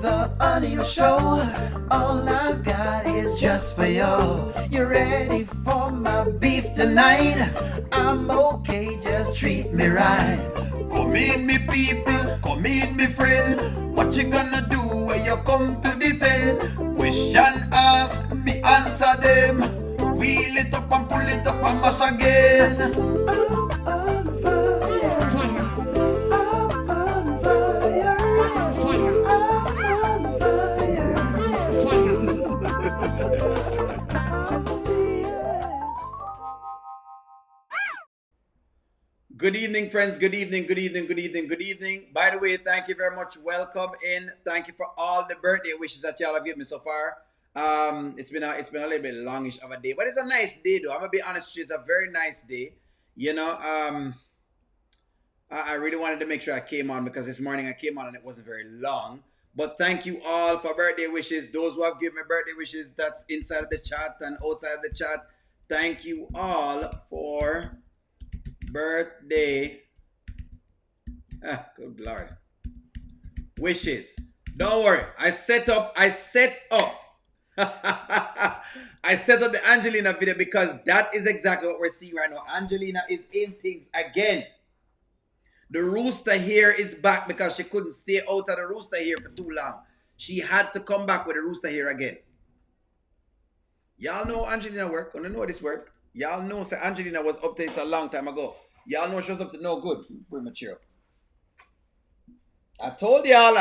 the audio show. All I've got is just for you. You ready for my beef tonight? I'm okay, just treat me right. Come in, me people, come in, me friend. What you gonna do when you come to defend? Question ask, me answer them. Wheel it up and pull it up and mash again. I'm on fire. I'm on fire. I'm on fire. Good evening, friends. Good evening, good evening, good evening, good evening. By the way, thank you very much. Welcome in. Thank you for all the birthday wishes that y'all have given me so far. It's been a little bit longish of a day, but it's a nice day though. I'm gonna be honest with you, it's a very nice day. You know, I really wanted to make sure I came on because this morning I came on and it wasn't very long. But thank you all for birthday wishes. Those who have given me birthday wishes, that's inside of the chat and outside of the chat. Thank you all for birthday. Good Lord. Wishes. Don't worry. I set up. I set up the Angelina video because that is exactly what we're seeing right now. Angelina is in things again. The rooster here is back because she couldn't stay out of the rooster here for too long. She had to come back with the rooster here again. Y'all know Angelina work. I don't know this work. Y'all know so Angelina was up to this a long time ago. Y'all know she was up to no good. Bring my chair up. I told y'all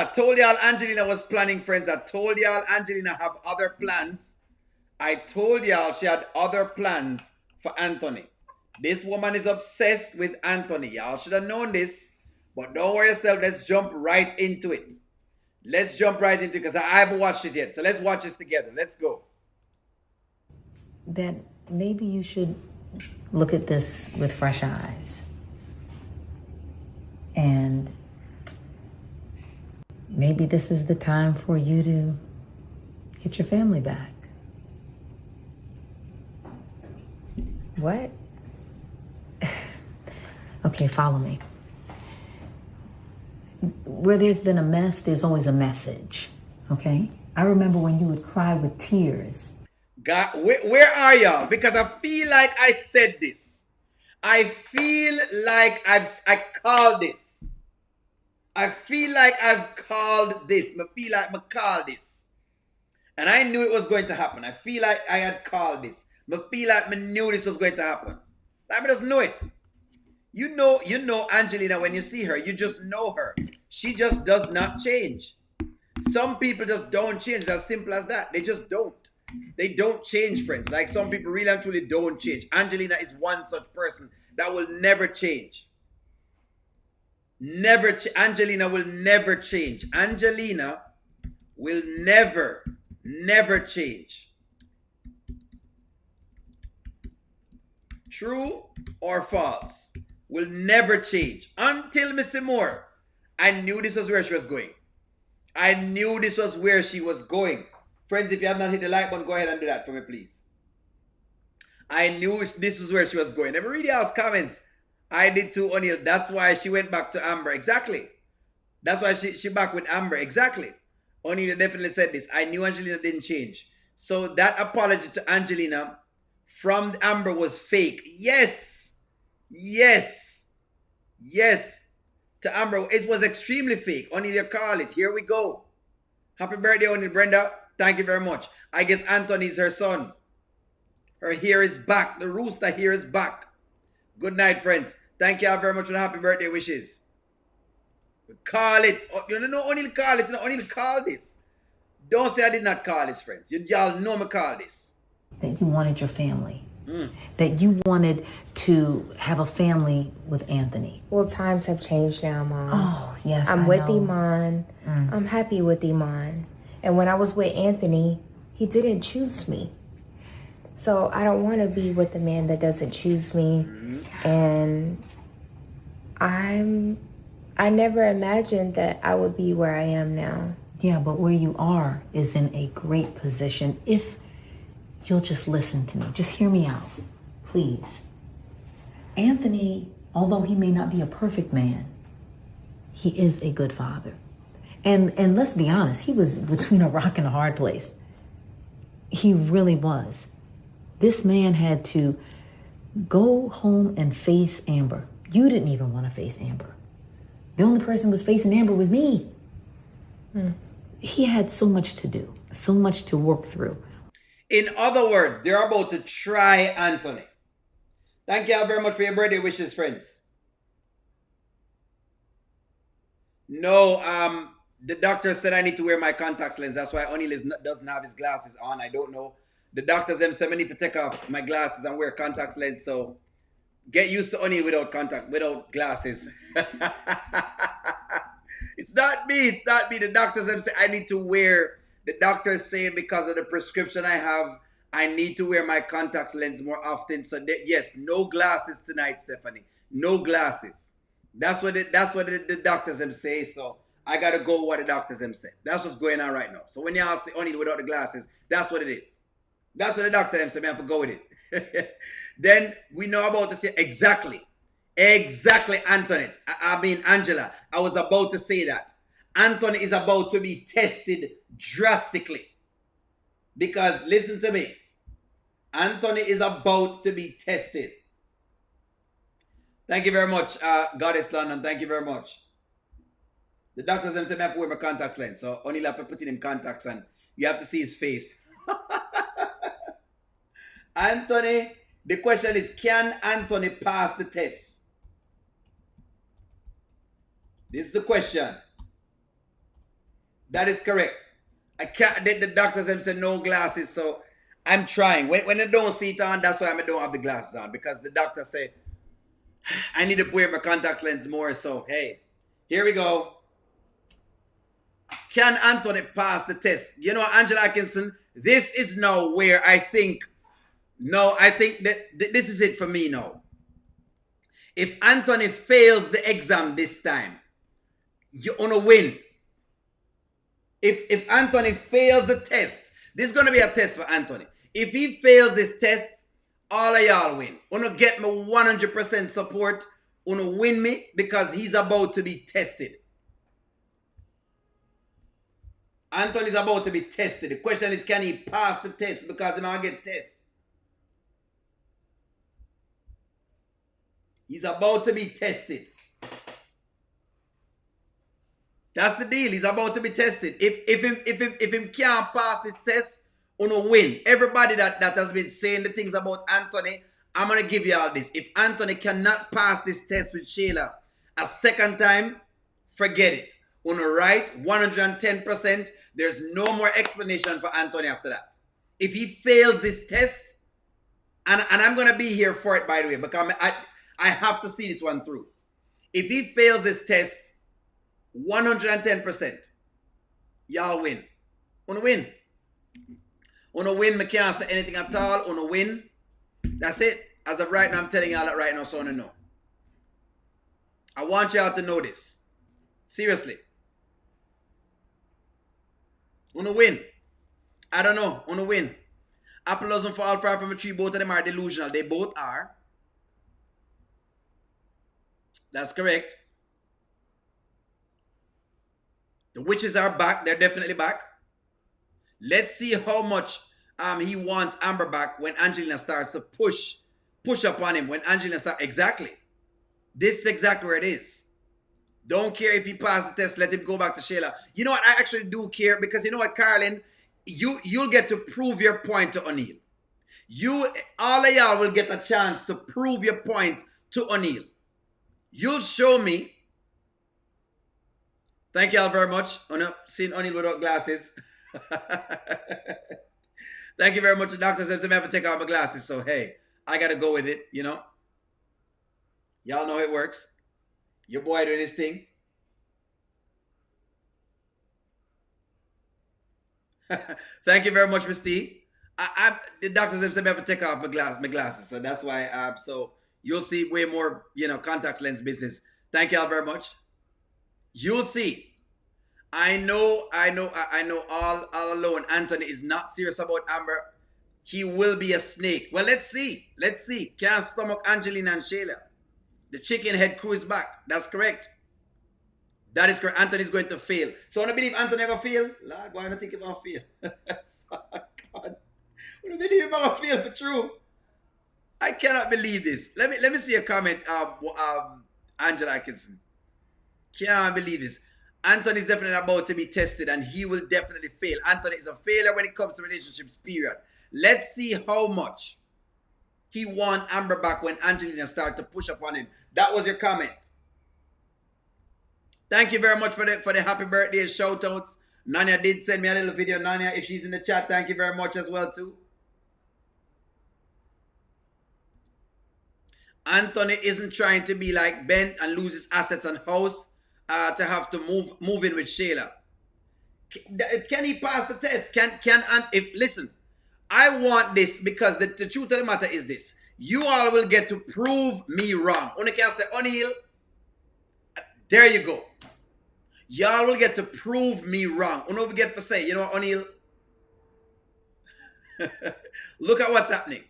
Angelina was planning, friends. I told y'all Angelina have other plans. I told y'all she had other plans for Anthony. This woman is obsessed with Anthony. Y'all should have known this. But don't worry yourself. Let's jump right into it. Let's jump right into it because I haven't watched it yet. So let's watch this together. Let's go. That maybe you should look at this with fresh eyes. And maybe this is the time for you to get your family back. What? Okay, follow me. Where there's been a mess, there's always a message, okay? I remember when you would cry with tears. God, where are y'all? Because I feel like I said this. I feel like I called this. I feel like I've called this. I feel like I called this. And I knew it was going to happen. I feel like I had called this. I feel like I knew this was going to happen. I just know it. You know Angelina when you see her. You just know her. She just does not change. Some people just don't change. It's as simple as that. They just don't. They don't change, friends. Like some people really and truly don't change. Angelina is one such person that will never change. Angelina will never change. Angelina will never change. True or false? Will never change. Until Missy Moore. I knew this was where she was going. I knew this was where she was going. Friends, if you have not hit the like button, go ahead and do that for me, please. I knew this was where she was going. Never read y'all's comments. I did too, O'Neal. That's why she went back to Amber. Exactly. That's why she back with Amber. Exactly. O'Neal definitely said this. I knew Angelina didn't change. So that apology to Angelina from Amber was fake. Yes. To Amber, it was extremely fake. O'Neal, call it. Here we go. Happy birthday, O'Neal. Brenda. Thank you very much. I guess Anthony's her son. Her hair is back. The rooster here is back. Good night, friends. Thank you all very much for the happy birthday wishes. Call it. You know, O'Neal call it. You know, O'Neal call this. Don't say I did not call this, friends. Y'all know me call this. That you wanted your family. That you wanted to have a family with Anthony. Well, times have changed now, Mom. Oh, yes, I'm with Iman. I'm happy with Iman. And when I was with Anthony, he didn't choose me. So I don't want to be with a man that doesn't choose me. And I never imagined that I would be where I am now. Yeah, but where you are is in a great position if you'll just listen to me. Just hear me out, please. Anthony, although he may not be a perfect man, he is a good father. And let's be honest, he was between a rock and a hard place. He really was. This man had to go home and face Amber. You didn't even want to face Amber. The only person who was facing Amber was me. He had so much to do, so much to work through. In other words, they're about to try Anthony. Thank you all very much for your birthday wishes, friends. No, the doctor said I need to wear my contact lens. That's why O'Neal doesn't have his glasses on. I don't know. The doctors them said I need to take off my glasses and wear contact lens. So get used to O'Neal without glasses. It's not me. It's not me. The doctors them say I need to wear. The doctors say because of the prescription I have, I need to wear my contact lens more often. So yes, no glasses tonight, Stephanie. No glasses. That's what the doctors them say. So I gotta go with what the doctors them say. That's what's going on right now. So when y'all say O'Neal without the glasses, that's what it is. That's what the doctor them say. Man, I have to go with it. Then we know about to say exactly, Antoinette. I mean Angela. I was about to say that Anthony is about to be tested drastically. Because listen to me, Anthony is about to be tested. Thank you very much, Goddess London. Thank you very much. The doctors them say I have to wear my contacts lens, so O'Neal have to put in him contacts and you have to see his face. Anthony, the question is, can Anthony pass the test? This is the question. That is correct. I can't. The doctors them say no glasses, so I'm trying. When I don't see it on, that's why I don't have the glasses on, because the doctor say I need to wear my contact lens more. So hey, here we go. Can Anthony pass the test? You know, Angela Atkinson, this is now where I think that this is it for me now. If Anthony fails the exam this time, you're gonna win. If Anthony fails the test, this is gonna be a test for Anthony. If he fails this test, all of y'all win. Gonna get me 100% support. Gonna win me because he's about to be tested. Anthony's about to be tested. The question is, can he pass the test? Because he might get tested. He's about to be tested. That's the deal. He's about to be tested. If him can't pass this test, gonna win. Everybody that has been saying the things about Anthony, I'm gonna give you all this. If Anthony cannot pass this test with Sheila a second time, forget it. On the right, 110%. There's no more explanation for Anthony after that. If he fails this test, and I'm gonna be here for it, by the way, because I have to see this one through. If he fails this test, 110%, y'all win. Wanna win? Wanna win? I can't say anything at all. Wanna win? That's it. As of right now, I'm telling y'all that right now, so I wanna know. I want y'all to know this. Seriously. Wanna win? I don't know. Wanna win? Apple doesn't fall far from a tree. Both of them are delusional. They both are. That's correct. The witches are back. They're definitely back. Let's see how much he wants Amber back when Angelina starts to push upon him. When Angelina starts, exactly. This is exactly where it is. Don't care if he passes the test. Let him go back to Sheila. You know what? I actually do care, because you know what, Carolyn? You'll get to prove your point to O'Neal. All of y'all will get a chance to prove your point to O'Neal. You'll show me. Thank y'all very much. Seeing O'Neal without glasses. Thank you very much. The doctor says I have to take off my glasses. So, hey, I got to go with it, you know. Y'all know it works. Your boy doing his thing. Thank you very much, Miss T. The doctor says I have to take off my glasses. So that's why. So you'll see way more, contact lens business. Thank y'all very much. You'll see. I know all alone Anthony is not serious about Amber. He will be a snake. Well, let's see. Can't stomach Angelina and Sheila. The chicken head crew is back. That's correct. That is correct. Anthony's going to fail. So I don't believe Anthony ever fail. Lord, why don't think about fail? God. I don't believe him ever fail for true. I cannot believe this. Let me see a comment. Angela Atkinson. Can't believe this. Anthony is definitely about to be tested and he will definitely fail. Anthony is a failure when it comes to relationships, period. Let's see how much he won Amber back when Angelina started to push upon him. That was your comment. Thank you very much for the happy birthday shout outs. Nanya did send me a little video. Nanya, if she's in the chat, thank you very much as well too. Anthony isn't trying to be like Ben and lose his assets and house to have to move in with Shayla. Can he pass the test? Listen, I want this because the truth of the matter is this. You all will get to prove me wrong. Only can say, O'Neal, there you go. Y'all will get to prove me wrong. Don't forget to say, you know, O'Neal, look at what's happening.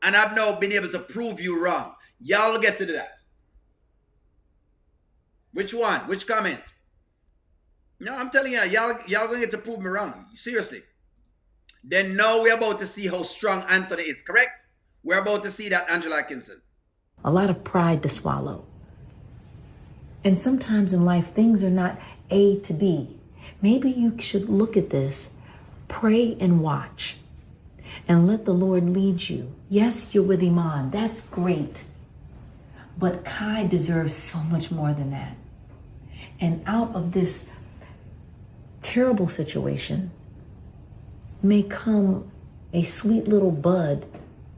And I've now been able to prove you wrong. Y'all will get to do that. Which one? Which comment? No, I'm telling you, y'all gonna get to prove me wrong. Seriously. Then now we're about to see how strong Anthony is, correct? We're about to see that, Angela Atkinson. A lot of pride to swallow. And sometimes in life, things are not A to B. Maybe you should look at this, pray and watch, and let the Lord lead you. Yes, you're with Iman. That's great. But Kai deserves so much more than that. And out of this terrible situation may come a sweet little bud,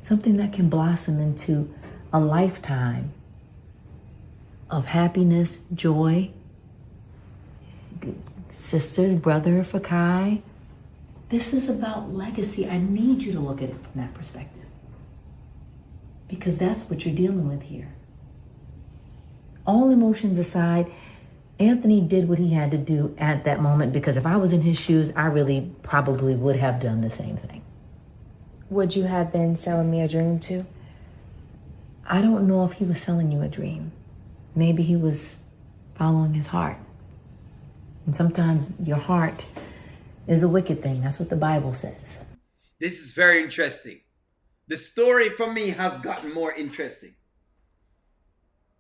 something that can blossom into a lifetime of happiness, joy, sister, brother for Kai. This is about legacy. I need you to look at it from that perspective, because that's what you're dealing with here. All emotions aside, Anthony did what he had to do at that moment, because if I was in his shoes, I really probably would have done the same thing. Would you have been selling me a dream too? I don't know if he was selling you a dream. Maybe he was following his heart. And sometimes your heart is a wicked thing. That's what the Bible says. This is very interesting. The story for me has gotten more interesting.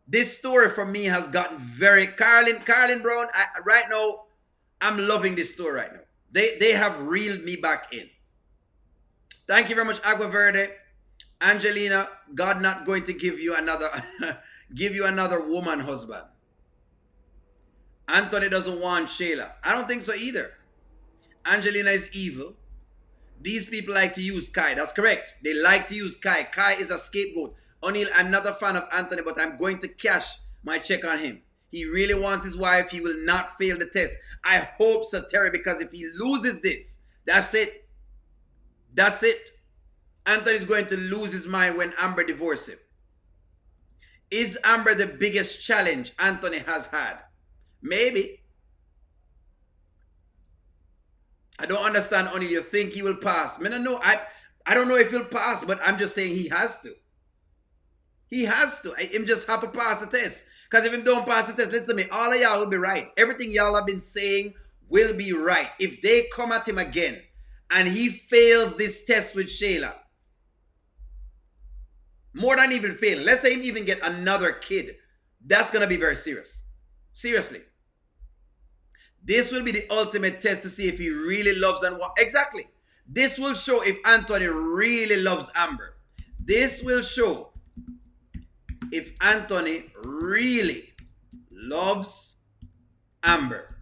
This story for me has gotten very... Carlin Brown, right now, I'm loving this story right now. They have reeled me back in. Thank you very much, Agua Verde. Angelina, God not going to give you another give you another woman husband. Anthony doesn't want Shayla. I don't think so either. Angelina is evil. These people like to use Kai. That's correct. They like to use Kai. Kai is a scapegoat. O'Neal, I'm not a fan of Anthony, but I'm going to cash my check on him. He really wants his wife. He will not fail the test. I hope so, Terry, because if he loses this, that's it. That's it. Anthony's going to lose his mind when Amber divorces him. Is Amber the biggest challenge Anthony has had? Maybe. I don't understand, O'Neal. You think he will pass? I don't know if he'll pass, but I'm just saying he has to. He has to. Him just have to pass the test. Because if he don't pass the test, listen to me, all of y'all will be right. Everything y'all have been saying will be right. If they come at him again and he fails this test with Shayla, more than even failing, let's say him even get another kid, that's going to be very serious. Seriously. This will be the ultimate test to see if he really loves and what. Exactly. This will show if Anthony really loves Amber. This will show if Anthony really loves Amber.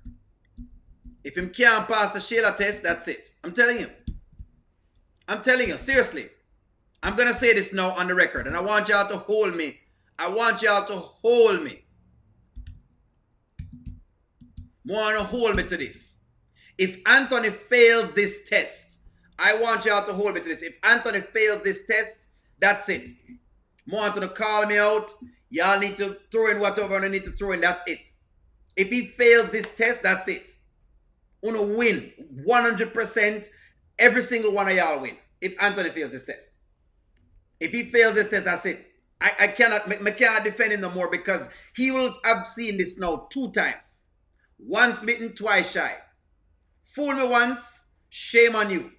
If him can't pass the Shayla test, that's it. I'm telling you. I'm telling you, seriously. I'm going to say this now on the record, and I want y'all to hold me. I want y'all to hold me. Want to hold me to this. If Anthony fails this test, I want y'all to hold me to this. If Anthony fails this test, that's it. Want to call me out. Y'all need to throw in whatever you need to throw in. That's it. If he fails this test, that's it. Uno win 100%. Every single one of y'all win. If Anthony fails this test. If he fails this test, that's it. I can't defend him no more because he will have seen this now 2 times. Once bitten, twice shy. Fool me once, shame on you.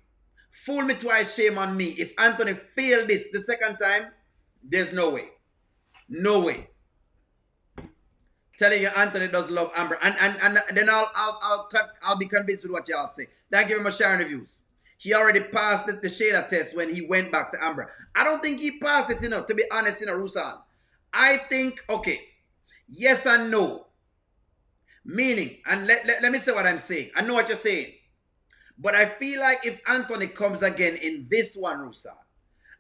Fool me twice, shame on me. If Anthony failed this the second time, there's no way. No way. Telling you Anthony does love Amber. And then I'll be convinced with what y'all say. Thank you very much for sharing the views. He already passed the Shayla test when he went back to Amber. I don't think he passed it, to be honest, Rusan. I think, okay, yes and no. Meaning, and let me say what I'm saying. I know what you're saying. But I feel like if Anthony comes again in this one, Rusan,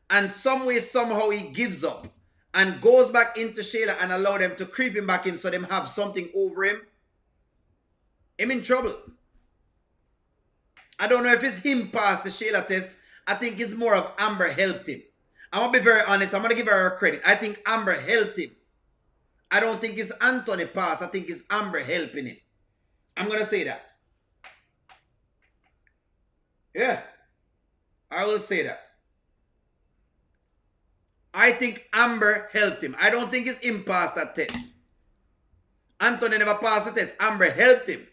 and some way, somehow he gives up and goes back into Shayla and allow them to creep him back in so them have something over him, I'm in trouble. I don't know if it's him past the Shayla test. I think it's more of Amber helped him. I'm going to be very honest. I'm going to give her credit. I think Amber helped him. I don't think it's Anthony pass. I think it's Amber helping him. I'm going to say that. Yeah. I will say that. I think Amber helped him. I don't think it's him passed that test. Anthony never passed the test. Amber helped him.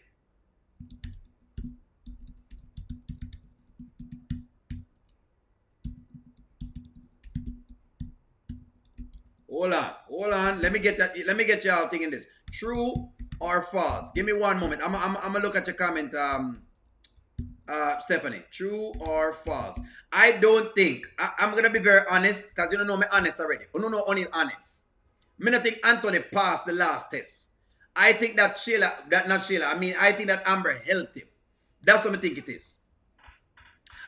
Hold on. Let me get y'all thinking this. True or false? Give me one moment. I'm gonna look at your comment, Stephanie. True or false? I don't think. I'm gonna be very honest because you don't know me honest already. You don't know only honest. I don't think Anthony passed the last test. I think that I think that Amber helped him. That's what I think it is.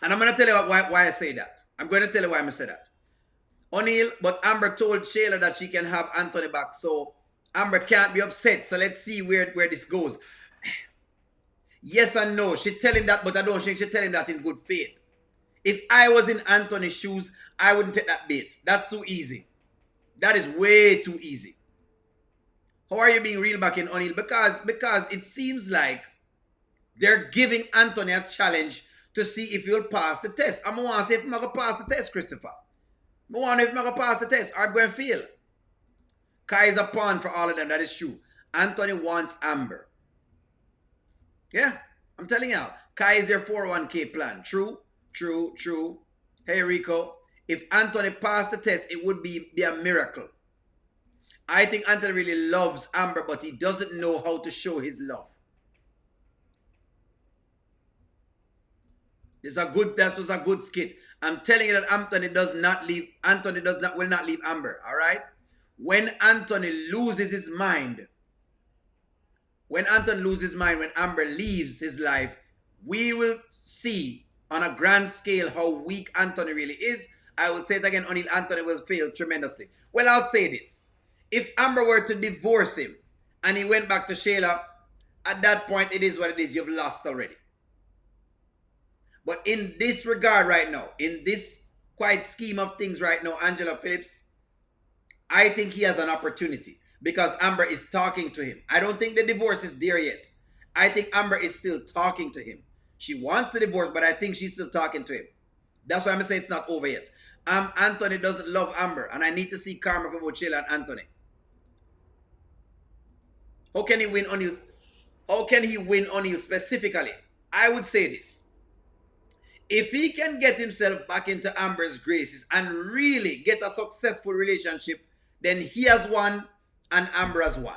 And I'm gonna tell you why I say that. I'm going to tell you why I say that. O'Neal, but Amber told Shayla that she can have Anthony back, so Amber can't be upset. So let's see where this goes. Yes and no. She tell him that, but I don't think she tell him that in good faith. If I was in Anthony's shoes, I wouldn't take that bait. That's too easy. That is way too easy. How are you being real back in O'Neal? Because it seems like they're giving Anthony a challenge to see if he'll pass the test. I'm going to see if I'm going to pass the test, Christopher. I want if I'm going to pass the test. I'm going to fail. Kai is a pawn for all of them. That is true. Anthony wants Amber. Yeah, I'm telling y'all. Kai is their 401k plan. True. Hey, Rico. If Anthony passed the test, it would be a miracle. I think Anthony really loves Amber, but he doesn't know how to show his love. That was a good skit. I'm telling you that Anthony will not leave Amber, all right? When Anthony loses his mind, when Amber leaves his life, we will see on a grand scale how weak Anthony really is. I will say it again, O'Neal, Anthony will fail tremendously. Well, I'll say this. If Amber were to divorce him and he went back to Shayla, at that point, it is what it is. You've lost already. But in this regard right now, in this quite scheme of things right now, Angela Phillips, I think he has an opportunity because Amber is talking to him. I don't think the divorce is there yet. I think Amber is still talking to him. She wants the divorce, but I think she's still talking to him. That's why I'm going to say it's not over yet. Anthony doesn't love Amber, and I need to see karma for both Shayla and Anthony. How can he win O'Neal? How can he win O'Neal specifically? I would say this. If he can get himself back into Amber's graces and really get a successful relationship, then he has won and Amber has won.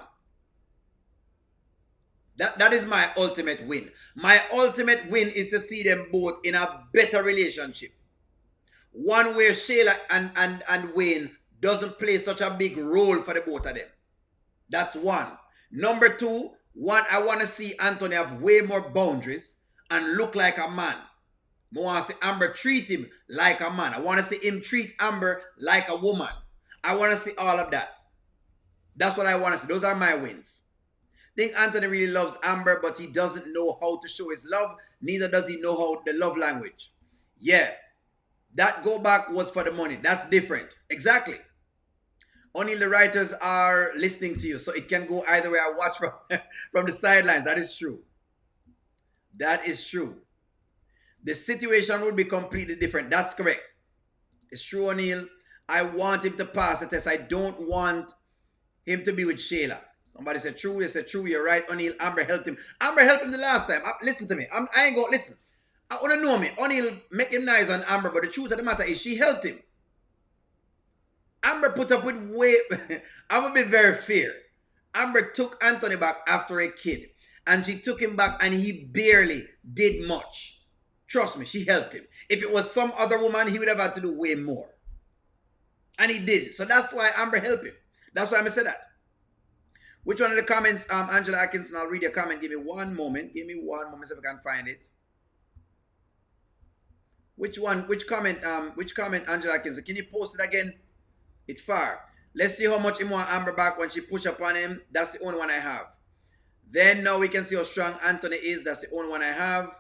That is my ultimate win. My ultimate win is to see them both in a better relationship. One where Shayla and Wayne doesn't play such a big role for the both of them. That's one. Number two, I want to see Anthony have way more boundaries and look like a man. I want to see Amber treat him like a man. I want to see him treat Amber like a woman. I want to see all of that. That's what I want to see. Those are my wins. I think Anthony really loves Amber, but he doesn't know how to show his love. Neither does he know how the love language. Yeah. That go back was for the money. That's different. Exactly. Only the writers are listening to you. So it can go either way. I watch from the sidelines. That is true. That is true. The situation would be completely different. That's correct. It's true, O'Neal. I want him to pass the test. I don't want him to be with Shayla. Somebody said true. They said true. You're right. O'Neal, Amber helped him. Amber helped him the last time. Listen to me. I ain't gonna listen. I wanna know me. O'Neal make him nice on Amber, but the truth of the matter is she helped him. Amber put up with way. I'm gonna be very fair. Amber took Anthony back after a kid, and she took him back, and he barely did much. Trust me, she helped him. If it was some other woman, he would have had to do way more, and he did. So that's why Amber helped him. That's why I said that. Which one of the comments, Angela Atkinson? I'll read your comment. Give me one moment. Give me one moment so if I can find it. Which one? Which comment? Angela Atkinson? Can you post it again? It's far. Let's see how much he want Amber back when she push up on him. That's the only one I have. Then now we can see how strong Anthony is. That's the only one I have.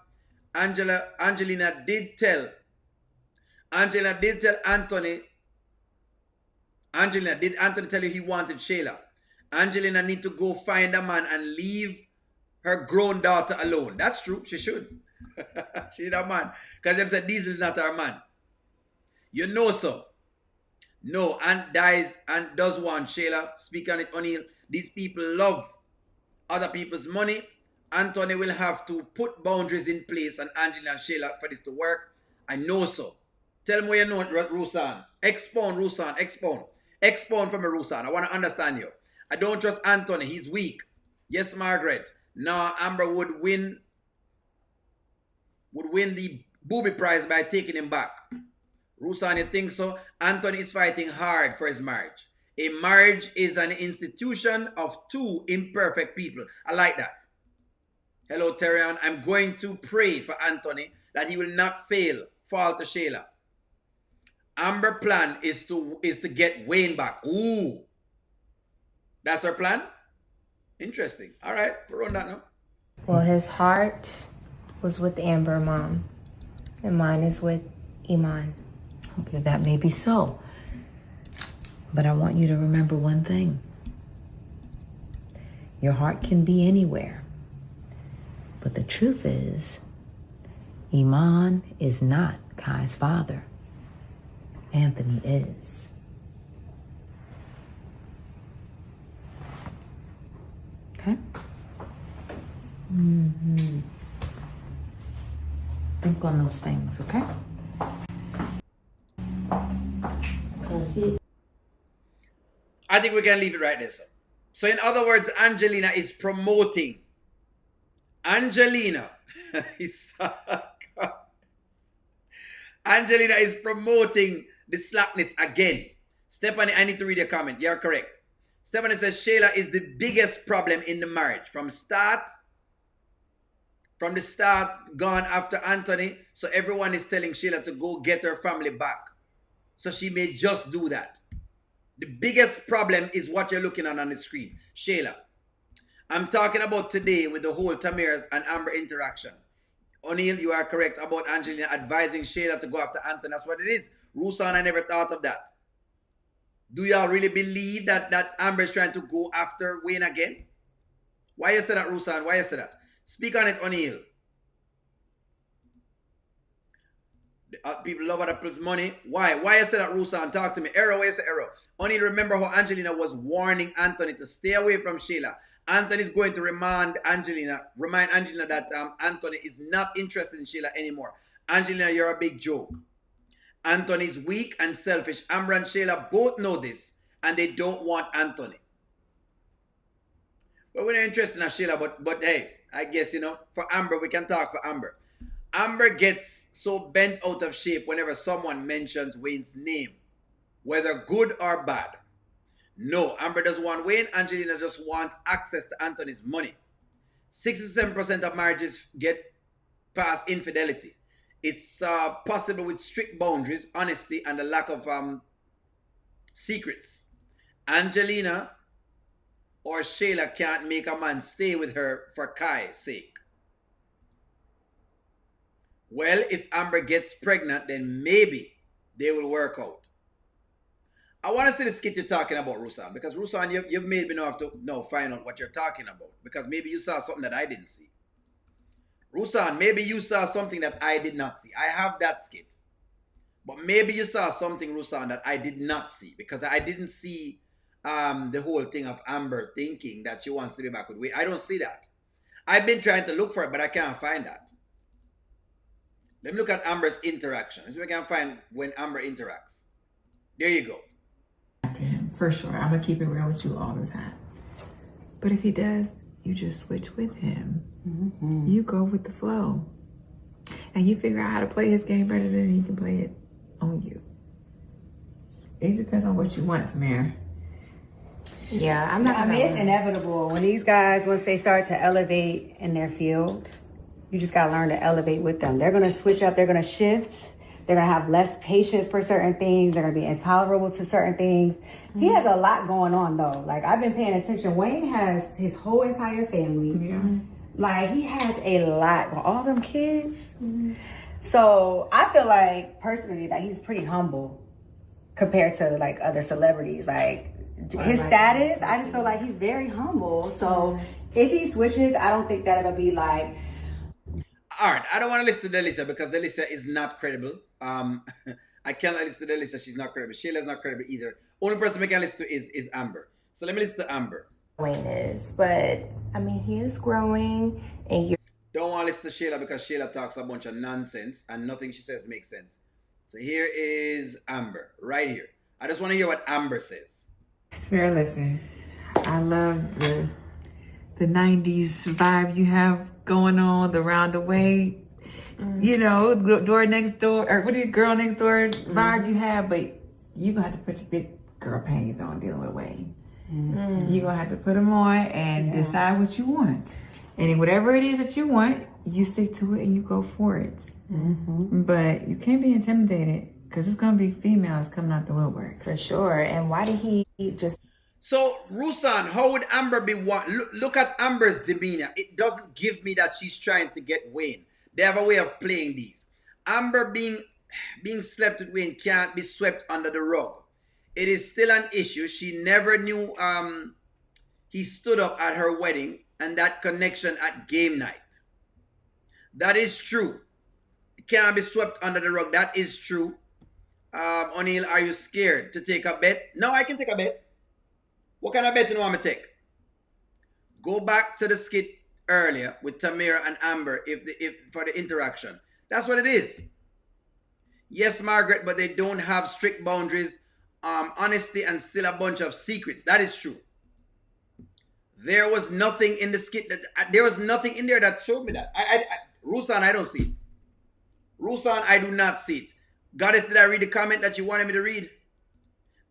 Angelina did tell Anthony. Angelina, did Anthony tell you he wanted Shayla? Angelina need to go find a man and leave her grown daughter alone. That's true. She should. She need a man. Because them said Diesel is not her man. You know so. No, Ant dies and does want Shayla. Speak on it, O'Neal. These people love other people's money. Anthony will have to put boundaries in place and Angelina and Shayla for this to work. I know so. Tell me where you know it, Rusan. Expound, Rusan. Expound. Expound from me, Rusan. I want to understand you. I don't trust Anthony. He's weak. Yes, Margaret. No, Amber would win the booby prize by taking him back. Rusan, you think so? Anthony is fighting hard for his marriage. A marriage is an institution of two imperfect people. I like that. Hello, Terian. I'm going to pray for Anthony that he will not fall to Shayla. Amber plan is to get Wayne back. Ooh. That's her plan? Interesting. All right, we're on that now. Well, his heart was with Amber, Mom. And mine is with Iman. Okay, that may be so. But I want you to remember one thing. Your heart can be anywhere. But the truth is, Iman is not Kai's father. Anthony is. Okay? Think on those things, okay? I think we can leave it right there, sir. So in other words, Angelina is promoting. Angelina is promoting the slackness again. Stephanie, I need to read your comment. You're correct. Stephanie says Shayla is the biggest problem in the marriage. From the start, gone after Anthony. So everyone is telling Shayla to go get her family back. So she may just do that. The biggest problem is what you're looking on the screen. Shayla. I'm talking about today with the whole Tamir and Amber interaction. O'Neal, you are correct about Angelina advising Shayla to go after Anthony. That's what it is. Rusan, I never thought of that. Do y'all really believe that Amber is trying to go after Wayne again? Why you say that, Rusan? Why you say that? Speak on it, O'Neal. People love other people's money. Why? Why you say that, Rusan? Talk to me. Error, why you say error? O'Neal, remember how Angelina was warning Anthony to stay away from Shayla. Anthony is going to remind Angelina that Anthony is not interested in Shayla anymore. Angelina, you're a big joke. Anthony is weak and selfish. Amber and Shayla both know this, and they don't want Anthony. But we're not interested in Shayla, but hey, I guess, for Amber, we can talk for Amber. Amber gets so bent out of shape whenever someone mentions Wayne's name, whether good or bad. No, Amber doesn't want Wayne. Angelina just wants access to Anthony's money. 67% of marriages get past infidelity. It's possible with strict boundaries, honesty, and a lack of secrets. Angelina or Shayla can't make a man stay with her for Kai's sake. Well, if Amber gets pregnant, then maybe they will work out. I want to see the skit you're talking about, Rusan, because Rusan, you've made me have to find out what you're talking about, because maybe you saw something that I didn't see. Rusan, maybe you saw something that I did not see. I have that skit. But maybe you saw something, Rusan, that I did not see, because I didn't see the whole thing of Amber thinking that she wants to be back with Wayne. I don't see that. I've been trying to look for it, but I can't find that. Let me look at Amber's interaction. Let's see if I can find when Amber interacts. There you go. After him, for sure. I'm gonna keep it real with you all the time. But if he does, you just switch with him. You go with the flow. And you figure out how to play his game better than he can play it on you. It depends on what you want, Samara. Yeah, I'm not. I mean, it's inevitable when these guys, once they start to elevate in their field, you just gotta learn to elevate with them. They're gonna switch up. They're gonna shift. They're gonna have less patience for certain things. They're gonna be intolerable to certain things. He has a lot going on though. Like, I've been paying attention. Wayne has his whole entire family. Yeah. Like, he has a lot with all them kids. So I feel like personally that he's pretty humble compared to like other celebrities. Like, his status, I just feel like he's very humble. So if he switches, I don't think that it'll be like. All right, I don't want to listen to Delisa because Delisa is not credible. I cannot listen to Delisa. She's not credible. Shayla's not credible either. Only person we can listen to is Amber. So let me listen to Amber. Wayne is, but I mean, he is growing, and you're. Don't want to listen to Shayla because Shayla talks a bunch of nonsense and nothing she says makes sense. So here is Amber, right here. I just want to hear what Amber says. Samara, listen. I love the 90s vibe you have going on, the roundaway, you know, door next door, or what is girl next door vibe you have, but you gonna have to put your big girl panties on dealing with Wayne. You're gonna have to put them on and decide what you want. And whatever it is that you want, you stick to it and you go for it. But you can't be intimidated because it's gonna be females coming out the woodwork. For sure. And why did he just. So, Rusan, how would Amber be look at Amber's demeanor. It doesn't give me that she's trying to get Wayne. They have a way of playing these. Amber being slept with Wayne can't be swept under the rug. It is still an issue. She never knew he stood up at her wedding and that connection at game night. That is true. It can't be swept under the rug. That is true. O'Neill, are you scared to take a bet? No, I can take a bet. What kind of bet you want me to take? Go back to the skit earlier with Tamira and Amber if for the interaction. That's what it is. Yes, Margaret, but they don't have strict boundaries, honesty, and still a bunch of secrets. That is true. There was nothing in the skit there was nothing in there that showed me that. Rusan, I don't see it. Rusan, I do not see it. Goddess, did I read the comment that you wanted me to read?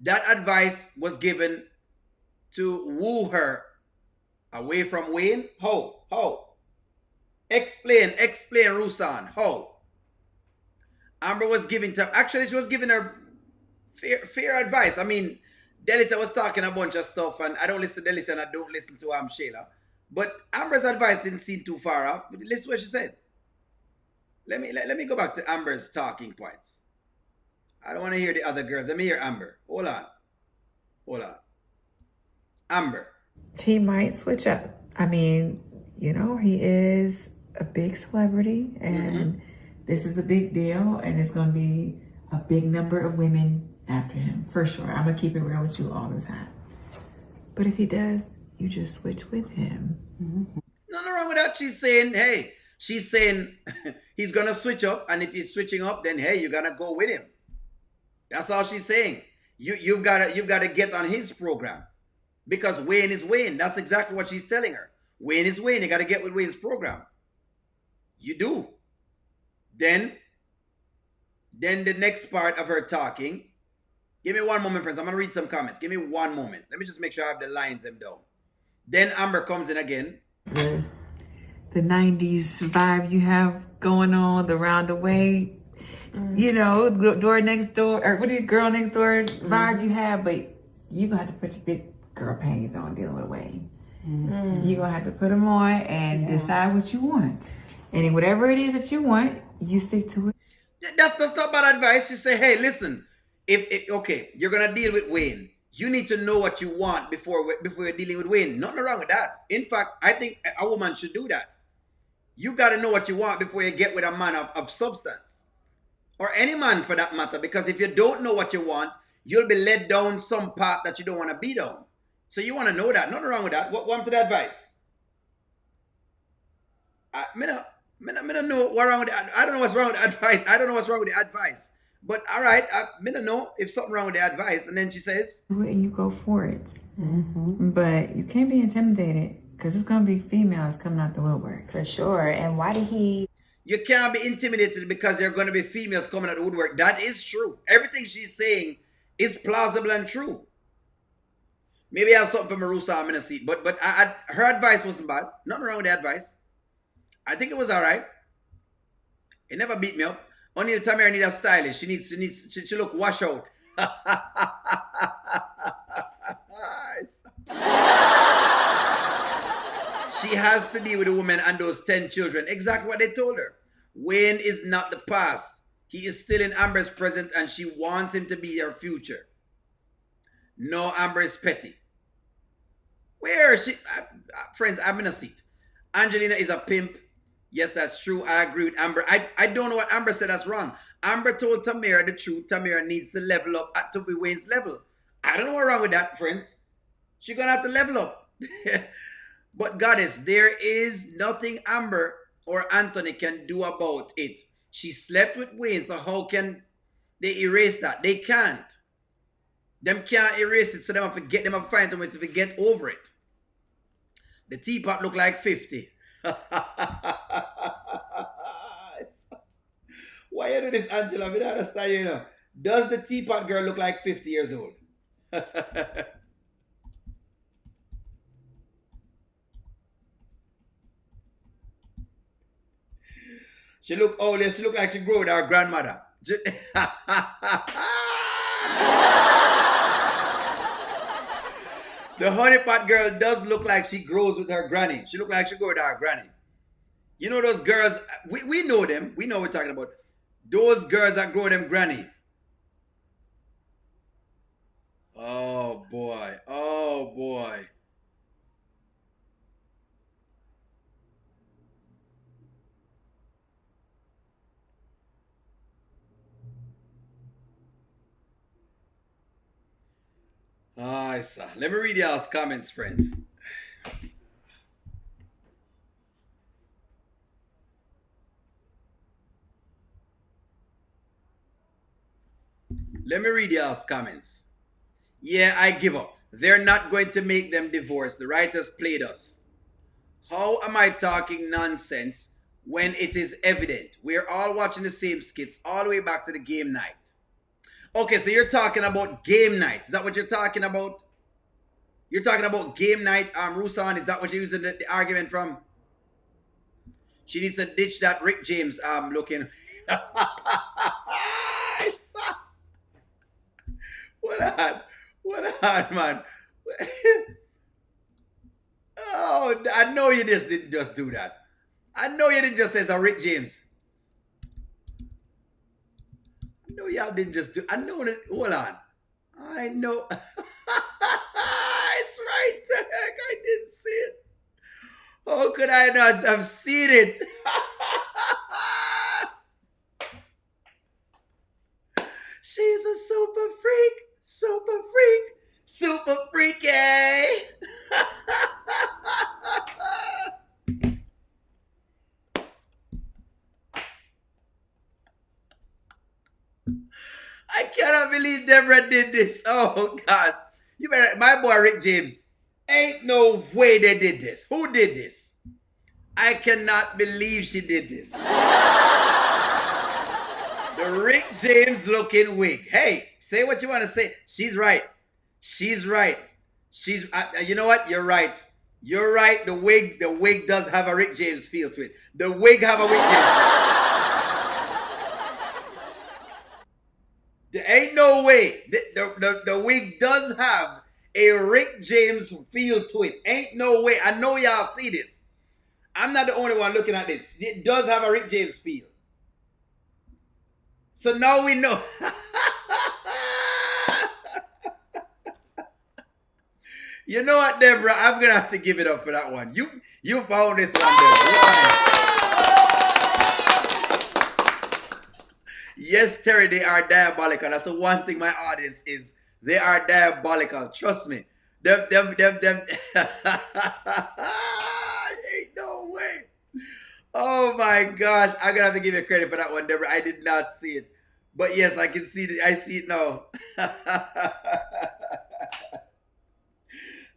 That advice was given to woo her away from Wayne? How? Explain, Rusan. How? Amber was giving she was giving her fair advice. I mean, Delisa was talking a bunch of stuff, and I don't listen to Delisa and I don't listen to Shayla. But Amber's advice didn't seem too far off. Listen to what she said. Let me go back to Amber's talking points. I don't want to hear the other girls. Let me hear Amber. Hold on. Amber. He might switch up. I mean, you know, he is a big celebrity and this is a big deal and it's going to be a big number of women after him, for sure. I'm going to keep it real with you all the time. But if he does, you just switch with him. Nothing wrong with that. She's saying he's going to switch up, and if he's switching up, then hey, you got to go with him. That's all she's saying. You've got to get on his program. Because Wayne is Wayne. That's exactly what she's telling her. Wayne is Wayne. You got to get with Wayne's program. You do. Then the next part of her talking. Give me one moment, friends. I'm going to read some comments. Give me one moment. Let me just make sure I have the lines them down. Then Amber comes in again. The 90s vibe you have going on, the roundaway, you know, door next door, or what is girl next door vibe you have, but you're going to have to put your big girl panties on dealing with Wayne. You're going to have to put them on and decide what you want. And whatever it is that you want, you stick to it. That's not bad advice. You say, hey, listen, okay, you're going to deal with Wayne. You need to know what you want before you're dealing with Wayne. Nothing wrong with that. In fact, I think a woman should do that. You got to know what you want before you get with a man of substance. Or any man for that matter. Because if you don't know what you want, you'll be led down some path that you don't want to be down. So you want to know that. Nothing wrong with that. What to the advice? I don't know what wrong with the, I don't know what's wrong with the advice. I don't know what's wrong with the advice. But all right, I don't know if something wrong with the advice. And then she says, and you go for it. But you can't be intimidated because it's going to be females coming out the woodwork. For sure. And why did he? You can't be intimidated because there are going to be females coming out the woodwork. That is true. Everything she's saying is plausible and true. Maybe I have something for Marusa I'm in a seat. But her advice wasn't bad. Nothing wrong with the advice. I think it was all right. It never beat me up. Only the time I need a stylist. She look wash out. She has to deal with a woman and those 10 children. Exactly what they told her. Wayne is not the past. He is still in Amber's present and she wants him to be her future. No, Amber is petty. Where is she? Friends, I'm in a seat. Angelina is a pimp. Yes, that's true. I agree with Amber. I don't know what Amber said that's wrong. Amber told Tamara the truth. Tamara needs to level up to be Wayne's level. I don't know what's wrong with that, friends. She's going to have to level up. But goddess, there is nothing Amber or Anthony can do about it. She slept with Wayne, so how can they erase that? They can't. Them can't erase it, so them have to get them up find them to get over it. The teapot look like 50. Why you do this, Angela? I don't understand, you know. Does the teapot girl look like 50 years old? She look old. She look like she grew with her grandmother. The honeypot girl does look like she grows with her granny. She look like she grows with her granny. You know those girls, we know them. We know what we're talking about. Those girls that grow them granny. Oh boy. Oh boy. I saw. Let me read y'all's comments, friends. Let me read y'all's comments. Yeah, I give up. They're not going to make them divorce. The writers played us. How am I talking nonsense when it is evident? We're all watching the same skits all the way back to the game night. Okay, so you're talking about game night. Is that what you're talking about? You're talking about game night, Rusan. Is that what you're using the argument from? She needs to ditch that Rick James looking. What on, man? Oh, I know you just didn't just do that. I know you didn't just say it's a Rick James. I know y'all didn't just do. I know that. Hold on. I know. It's right there. I didn't see it. How could I not have seen it? She's a super freak. Super freak. Super freaky. I cannot believe Deborah did this. Oh, gosh. You better, my boy Rick James. Ain't no way they did this. Who did this? I cannot believe she did this. The Rick James looking wig. Hey, say what you want to say. She's right. She's right. You know what? You're right. You're right. The wig does have a Rick James feel to it. The wig have a Rick James. There ain't no way. The wig does have a Rick James feel to it. Ain't no way. I know y'all see this. I'm not the only one looking at this. It does have a Rick James feel. So now we know. You know what, Deborah? I'm going to have to give it up for that one. You found this one, Deborah. Yes, Terry, they are diabolical. That's the one thing my audience is They are diabolical. Trust me. Them. Ain't no way. Oh my gosh. I'm gonna have to give you credit for that one, Deborah. I did not see it. But yes, I can see it. I see it now.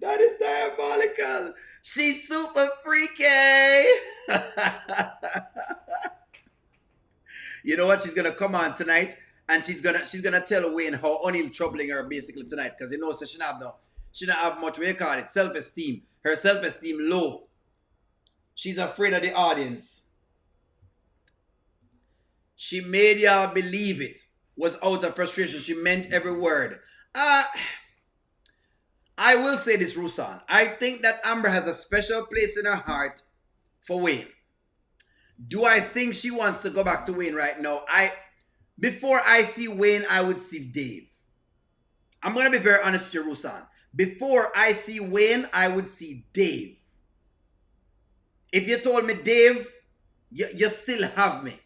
That is diabolical. She's super freaky. You know what? She's gonna come on tonight and she's gonna tell Wayne how O'Neal troubling her basically tonight, because you know so she don't have much, what you call it, self-esteem. Her self-esteem low. She's afraid of the audience. She made y'all believe it was out of frustration. She meant every word. I will say this, Rusan. I think that Amber has a special place in her heart for Wayne. Do I think she wants to go back to Wayne right now? Before I see Wayne, I would see Dave. I'm going to be very honest with you, Rusan. Before I see Wayne, I would see Dave. If you told me Dave, you still have me.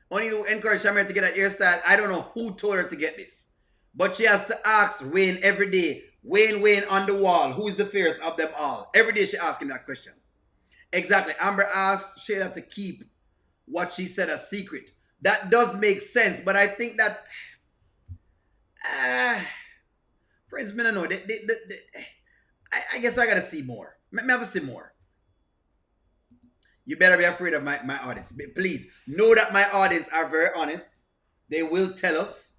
Only to encourage Shamir to get that hairstyle. I don't know who told her to get this. But she has to ask Wayne every day. Wayne on the wall. Who is the fairest of them all? Every day she asks him that question. Exactly. Amber asked Shayla to keep what she said a secret. That does make sense. But I think that... friends, I don't know. I guess I got to see more. I have to see more. You better be afraid of my audience. Please, know that my audience are very honest. They will tell us.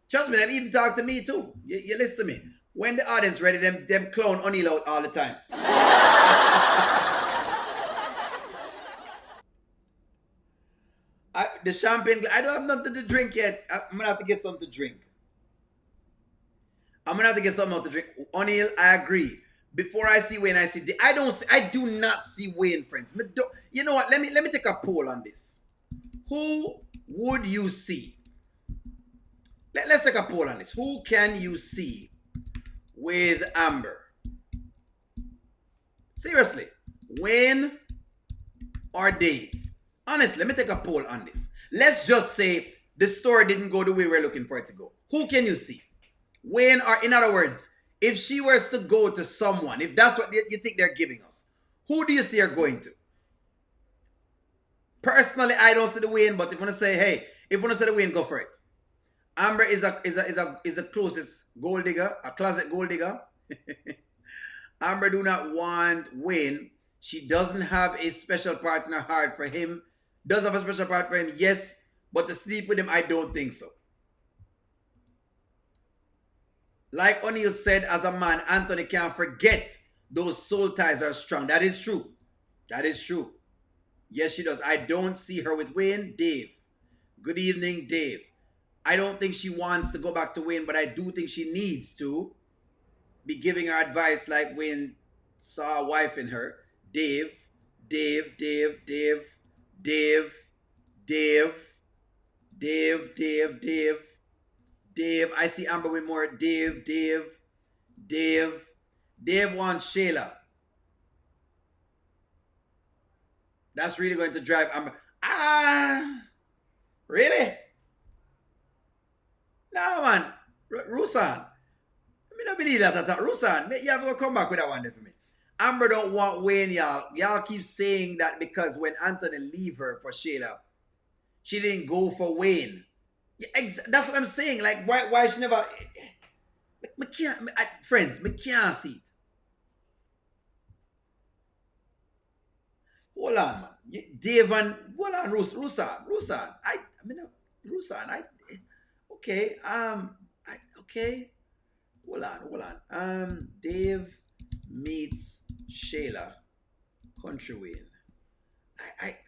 Trust me, they've even talked to me too. You listen to me. When the audience ready, them clown O'Neal out all the times. The champagne, I don't have nothing to drink yet. I'm going to have to get something to drink. I'm going to have to get something else to drink. O'Neal, I agree. Before I see Wayne, I do not see Wayne, friends. You know what? Let me take a poll on this. Who would you see? Let's take a poll on this. Who can you see with Amber? Seriously, Wayne or Dave? Honestly, let me take a poll on this. Let's just say the story didn't go the way we're looking for it to go. Who can you see? Wayne, or in other words, if she was to go to someone, if that's what you think they're giving us, who do you see her going to? Personally, I don't see the Wayne, but if you want to say, hey, if you want to say the Wayne, go for it. Amber is a closest gold digger, a closet gold digger. Amber do not want Wayne. She doesn't have a special part in her heart for him. Does have a special part for him, yes, but to sleep with him, I don't think so. Like O'Neal said, as a man, Anthony can't forget those soul ties are strong. That is true. That is true. Yes, she does. I don't see her with Wayne. Dave. Good evening, Dave. I don't think she wants to go back to Wayne, but I do think she needs to be giving her advice like Wayne saw a wife in her. Dave, I see Amber with more. Dave wants Shayla. That's really going to drive Amber. Really? No, man. Rusan. I don't believe that. Rusan, you have to come back with that one there for me. Amber don't want Wayne, y'all. Y'all keep saying that because when Anthony leave her for Shayla, she didn't go for Wayne. Yeah, that's what I'm saying. Like, why she never... friends, I can't see it. Hold on, man. Dave and... Hold on, Rusan. Okay, okay. Hold on. Dave meets Shayla, Kountry Wayne.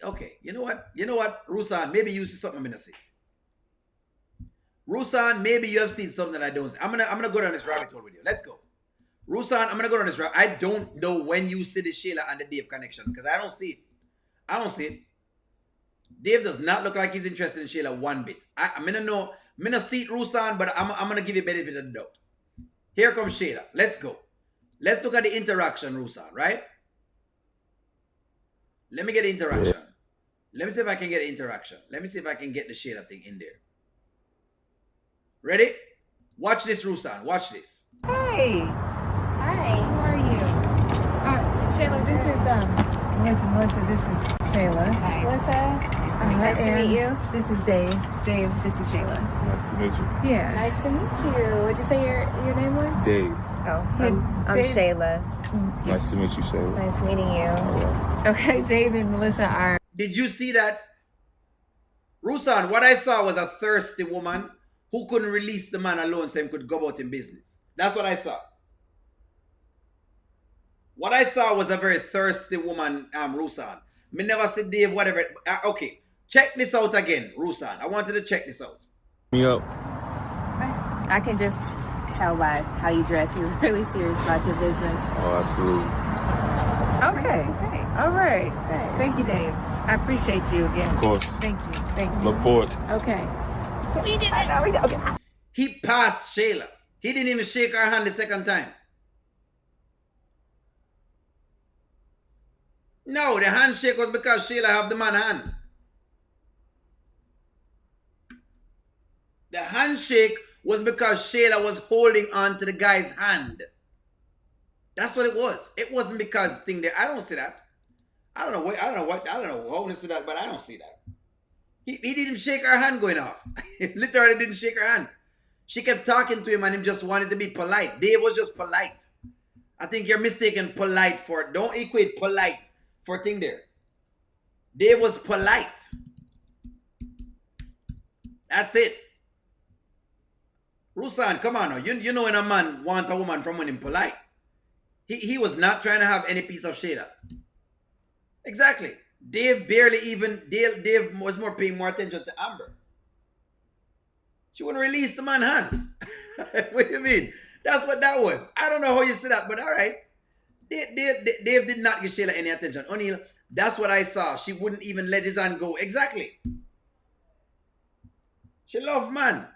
Okay. You know what, Rusan? Maybe you see something I'm gonna see. Rusan, maybe you have seen something that I don't see. I'm gonna go down this rabbit hole with you. Let's go. Rusan, I'm gonna go down this rabbit. I don't know when you see the Shayla and the Dave connection because I don't see it. Dave does not look like he's interested in Shayla one bit. I'm gonna see it, Rusan, but I'm gonna give you benefit of the doubt. Here comes Shayla. Let's go. Let's look at the interaction, Rusan, right? Let me get the interaction. Let me see if I can get the interaction. Let me see if I can get the Shayla thing in there. Ready? Watch this, Rusan. Watch this. Hey, Hi. how are you? Shayla, this is Melissa. This is Shayla. Hi. Melissa. Nice to and meet you. This is Dave. Dave, this is Shayla. Nice to meet you. Yeah. Nice to meet you. What'd you say your name was? Dave. Oh, Yeah, I'm Dave. Shayla. Nice to meet you, It's Shayla. nice meeting you. All right. Okay, Dave and Melissa are. Did you see that? Rusan, what I saw was a thirsty woman who couldn't release the man alone so he could go about in business. That's what I saw. What I saw was a very thirsty woman, Rusan. Me never said Dave, whatever. Okay, check this out again, Rusan. I wanted to check this out. Me up. I can just tell by how you dress. You're really serious about your business. Oh, absolutely. Okay. Great. All right. Thanks. Thank you, Dave. I appreciate you again. Of course. Thank you. Thank you. Look forward to it. Okay. Okay. He passed Shayla. He didn't even shake her hand the second time. No, the handshake was because Shayla have the man hand. The handshake was because Shayla was holding on to the guy's hand. That's what it was. It wasn't because thing there. I don't see that. I don't know how to see that, but I don't see that. He didn't even shake her hand going off. Literally didn't shake her hand. She kept talking to him and he just wanted to be polite. Dave was just polite. I think you're mistaken polite for, don't equate polite for thing there. Dave was polite. That's it. Rusan, come on now. You know when a man wants a woman from when him polite. He was not trying to have any piece of Shayla. Exactly. Dave was more paying more attention to Amber. She wouldn't release the man hand. What do you mean? That's what that was. I don't know how you see that, but all right. Dave did not give Shayla any attention. O'Neal, that's what I saw. She wouldn't even let his hand go. Exactly. She loved man.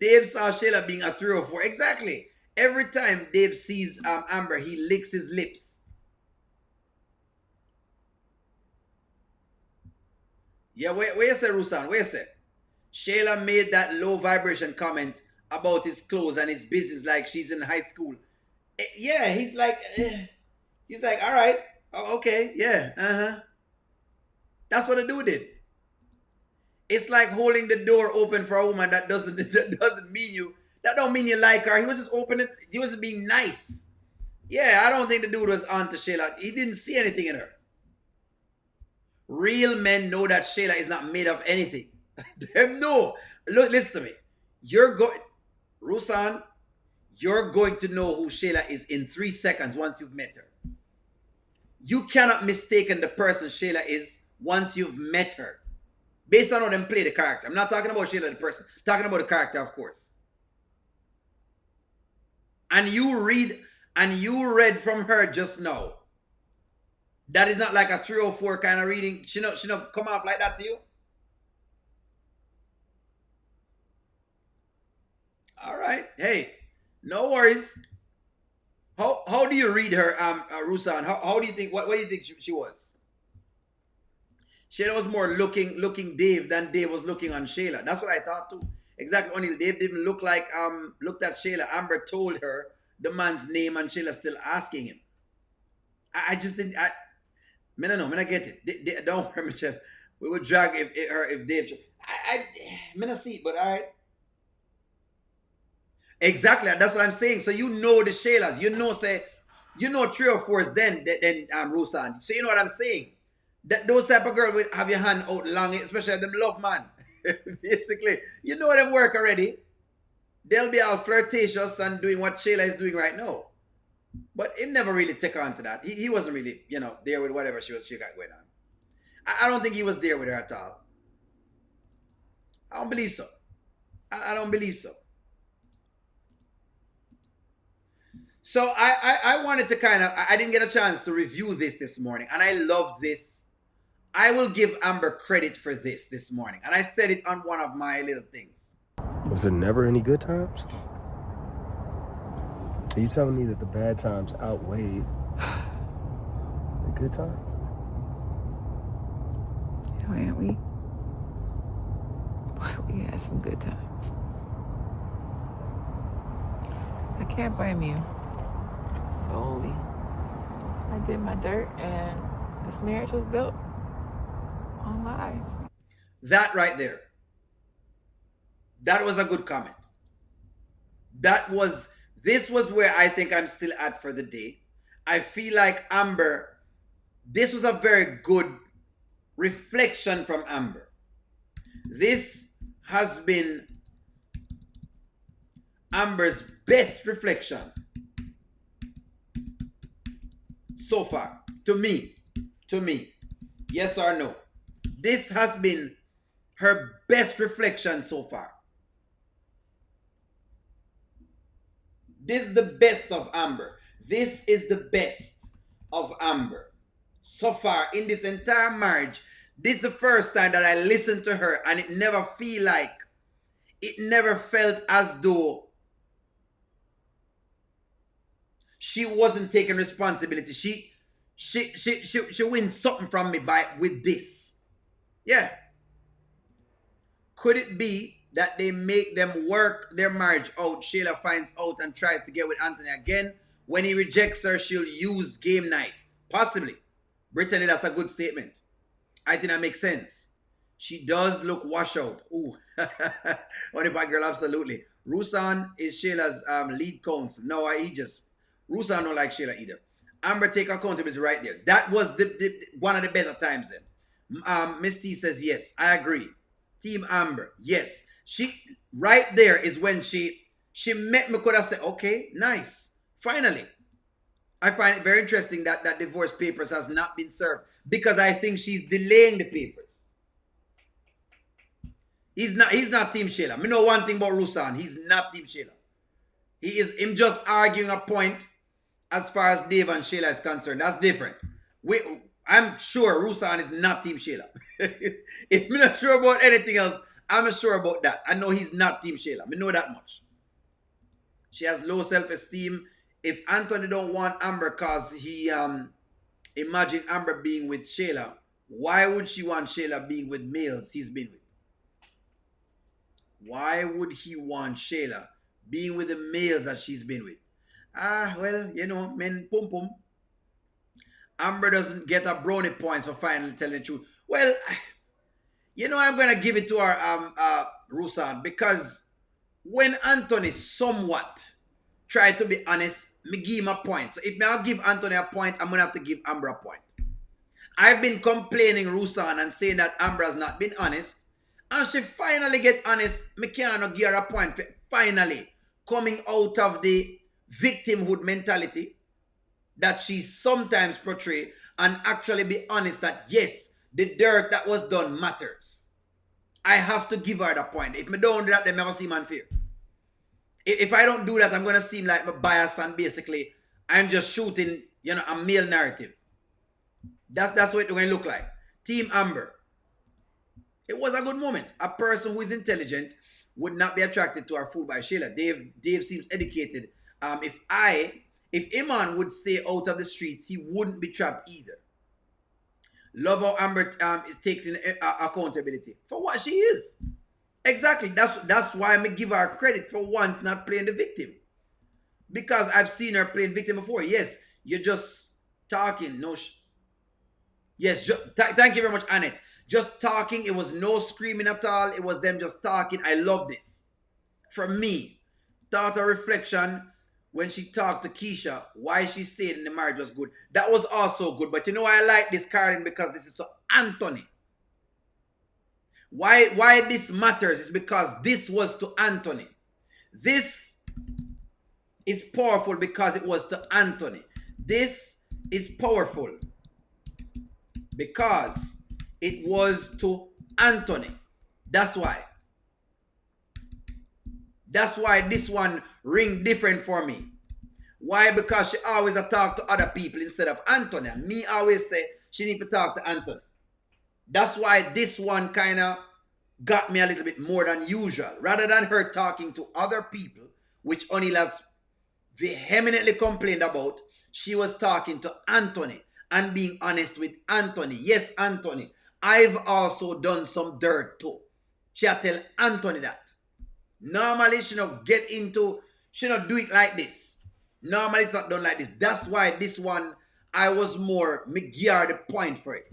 Dave saw Shayla being a 304. Exactly. Every time Dave sees Amber, he licks his lips. Yeah, where you say, Rusan? Where you say? Shayla made that low vibration comment about his clothes and his business like she's in high school. Yeah, he's like, all right, oh, okay, yeah, That's what a dude did. It's like holding the door open for a woman that doesn't mean you. That don't mean you like her. He was just opening. He was being nice. Yeah, I don't think the dude was on to Shayla. He didn't see anything in her. Real men know that Shayla is not made of anything. Them know. Look, listen to me. Rusan, you're going to know who Shayla is in 3 seconds once you've met her. You cannot mistake the person Shayla is once you've met her. Based on how them play the character. I'm not talking about Shayla the person. I'm talking about the character, of course. And you read from her just now. That is not like a 304 kind of reading. She not come off like that to you? All right. Hey, no worries. How do you read her, Rusan? How do you think? What do you think she was? Shayla was more looking Dave than Dave was looking on Shayla. That's what I thought too. Exactly. O'Neal, Dave didn't look like looked at Shayla. Amber told her the man's name and Shayla still asking him. I just didn't. I don't get it. Don't worry, Michelle. We will drag if Dave. I not see it, but all right. Exactly, that's what I'm saying. So you know the Shaylas, you know 304s then Rusan. So you know what I'm saying. That those type of girls will have your hand out long, especially them love man. Basically, you know them work already. They'll be all flirtatious and doing what Shayla is doing right now. But it never really took on to that. He wasn't really, there with whatever she got going on. I don't think he was there with her at all. I don't believe so. I don't believe so. So I wanted to I didn't get a chance to review this morning, and I love this. I will give Amber credit for this morning, and I said it on one of my little things. Was there never any good times? Are you telling me that the bad times outweighed the good times? We had some good times. can't blame you. Solely. I did my dirt, and this marriage was built on lies. That right there. That was a good comment. This was where I think I'm still at for the day. I feel like Amber, this was a very good reflection from Amber. This has been Amber's best reflection so far. To me. Yes or no? This has been her best reflection so far. This is the best of Amber. This is the best of Amber. So far in this entire marriage, this is the first time that I listened to her and it never felt as though she wasn't taking responsibility. She wins something from me with this. Yeah. Could it be that they make them work their marriage out? Shayla finds out and tries to get with Anthony again. When he rejects her, she'll use game night. Possibly. Brittany, that's a good statement. I think that makes sense. She does look washed out. Ooh. Only bad girl, absolutely. Rusan is Shayla's lead counsel. No, Rusan don't like Shayla either. Amber, take accountability right there. That was the one of the better times then. Miss T says yes. I agree. Team Amber, yes. She right there is when she met me, could have said, okay, nice. Finally. I find it very interesting that divorce papers has not been served because I think she's delaying the papers. He's not Team Shayla. Me know one thing about Rusan. He's not Team Shayla. He is him just arguing a point as far as Dave and Shayla is concerned. That's different. I'm sure Rusan is not Team Shayla. If I'm not sure about anything else, I'm sure about that. I know he's not Team Shayla. I know that much. She has low self-esteem. If Anthony don't want Amber because he imagine Amber being with Shayla, why would she want Shayla being with males he's been with? Why would he want Shayla being with the males that she's been with? Well, men pum pum. Amber doesn't get a brownie points for finally telling the truth. Well, I'm going to give it to our Rusan, because when Anthony somewhat tried to be honest, me give him a point. So if I'll give Anthony a point, I'm going to have to give Amber a point. I've been complaining Rusan and saying that Amber has not been honest. And she finally get honest. Me cannot give her a point. Finally, coming out of the victimhood mentality that she sometimes portray and actually be honest that yes, the dirt that was done matters. I have to give her the point. If me don't do that, then I will seem unfair. If I don't do that, I'm going to seem like my bias and basically I'm just shooting, a male narrative. That's what it's going to look like. Team Amber. It was a good moment. A person who is intelligent would not be attracted to our fool by Shayla. Dave seems educated. If Iman would stay out of the streets, he wouldn't be trapped either. Love how Amber is taking accountability for what she is. Exactly. That's why I'm give her credit for once not playing the victim. Because I've seen her playing victim before. Yes, you're just talking. Yes, thank you very much, Annette. Just talking. It was no screaming at all. It was them just talking. I love this. For me, thought of reflection when she talked to Keisha, why she stayed in the marriage was good. That was also good. But I like this, Karen, because this is to Anthony. Why this matters is because this was to Anthony. This is powerful because it was to Anthony. This is powerful because it was to Anthony. That's why. That's why this one ring different for me. Why? Because she always talk to other people instead of Anthony. And me always say she need to talk to Anthony. That's why this one kind of got me a little bit more than usual. Rather than her talking to other people, which O'Neill has vehemently complained about, she was talking to Anthony and being honest with Anthony. Yes, Anthony, I've also done some dirt too. She'll tell Anthony that. Normally, she don't get into, She not do it like this. Normally it's not done like this. That's why this one, I was more, me gear the point for it.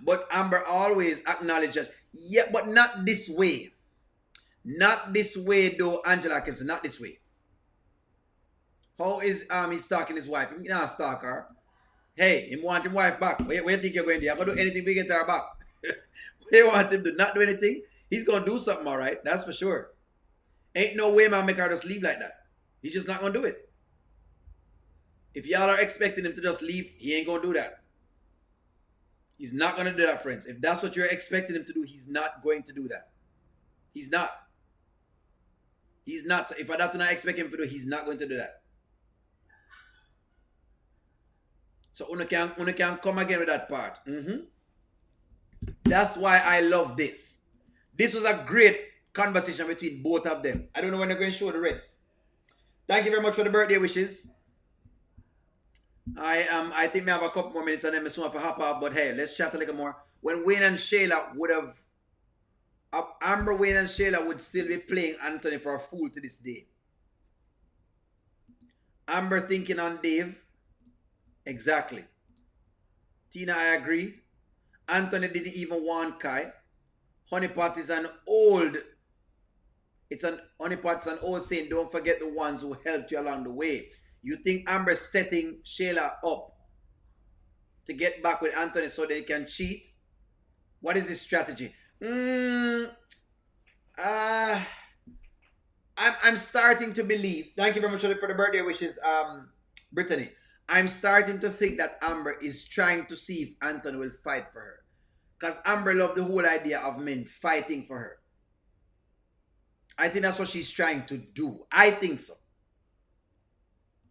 But Amber always acknowledges, yeah, but not this way. Not this way though, Angela can say, not this way. How is he stalking his wife? He not stalk her. Hey, he want his wife back. Where you think you're going there? I'm gonna do anything to get her back. Where you want him to not do anything? He's gonna do something, all right. That's for sure. Ain't no way man make her just leave like that. He's just not gonna do it. If y'all are expecting him to just leave, he ain't gonna do that. He's not gonna do that, friends. If that's what you're expecting him to do, he's not going to do that. He's not. He's not. If that's what I expect him to do, he's not going to do that. So Una can come again with that part. That's why I love this. This was a great conversation between both of them. I don't know when they're going to show the rest. Thank you very much for the birthday wishes. I think we have a couple more minutes and then I soon have to hop out. But hey, let's chat a little more. When Wayne and Shayla would have, Amber, Wayne and Shayla would still be playing Anthony for a fool to this day. Amber thinking on Dave. Exactly. Tina, I agree. Anthony didn't even want Kai. Honeypot is an old, Honeypot's an old saying, don't forget the ones who helped you along the way. You think Amber's setting Shayla up to get back with Anthony so they can cheat? What is his strategy? I'm starting to believe, thank you very much for the birthday wishes, Brittany. I'm starting to think that Amber is trying to see if Anthony will fight for her. Because Amber loved the whole idea of men fighting for her. I think that's what she's trying to do. I think so.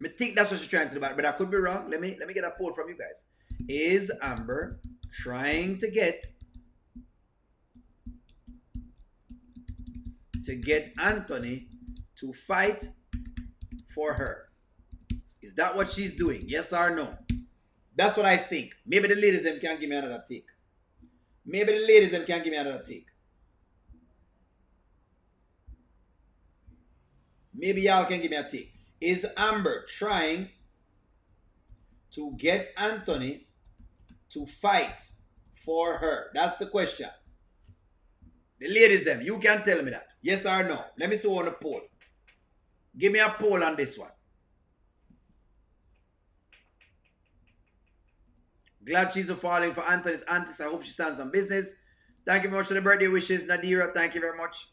I think that's what she's trying to do. But I could be wrong. Let me get a poll from you guys. Is Amber trying to get Anthony to fight for her? Is that what she's doing? Yes or no? That's what I think. Maybe the ladies them can give me another take. Maybe the ladies them can give me another take. Maybe y'all can give me a take. Is Amber trying to get Anthony to fight for her? That's the question. The ladies them, you can tell me that. Yes or no? Let me see on the poll. Give me a poll on this one. Glad she's falling for Anthony's antics. I hope she stands on business. Thank you very much for the birthday wishes, Nadira. Thank you very much.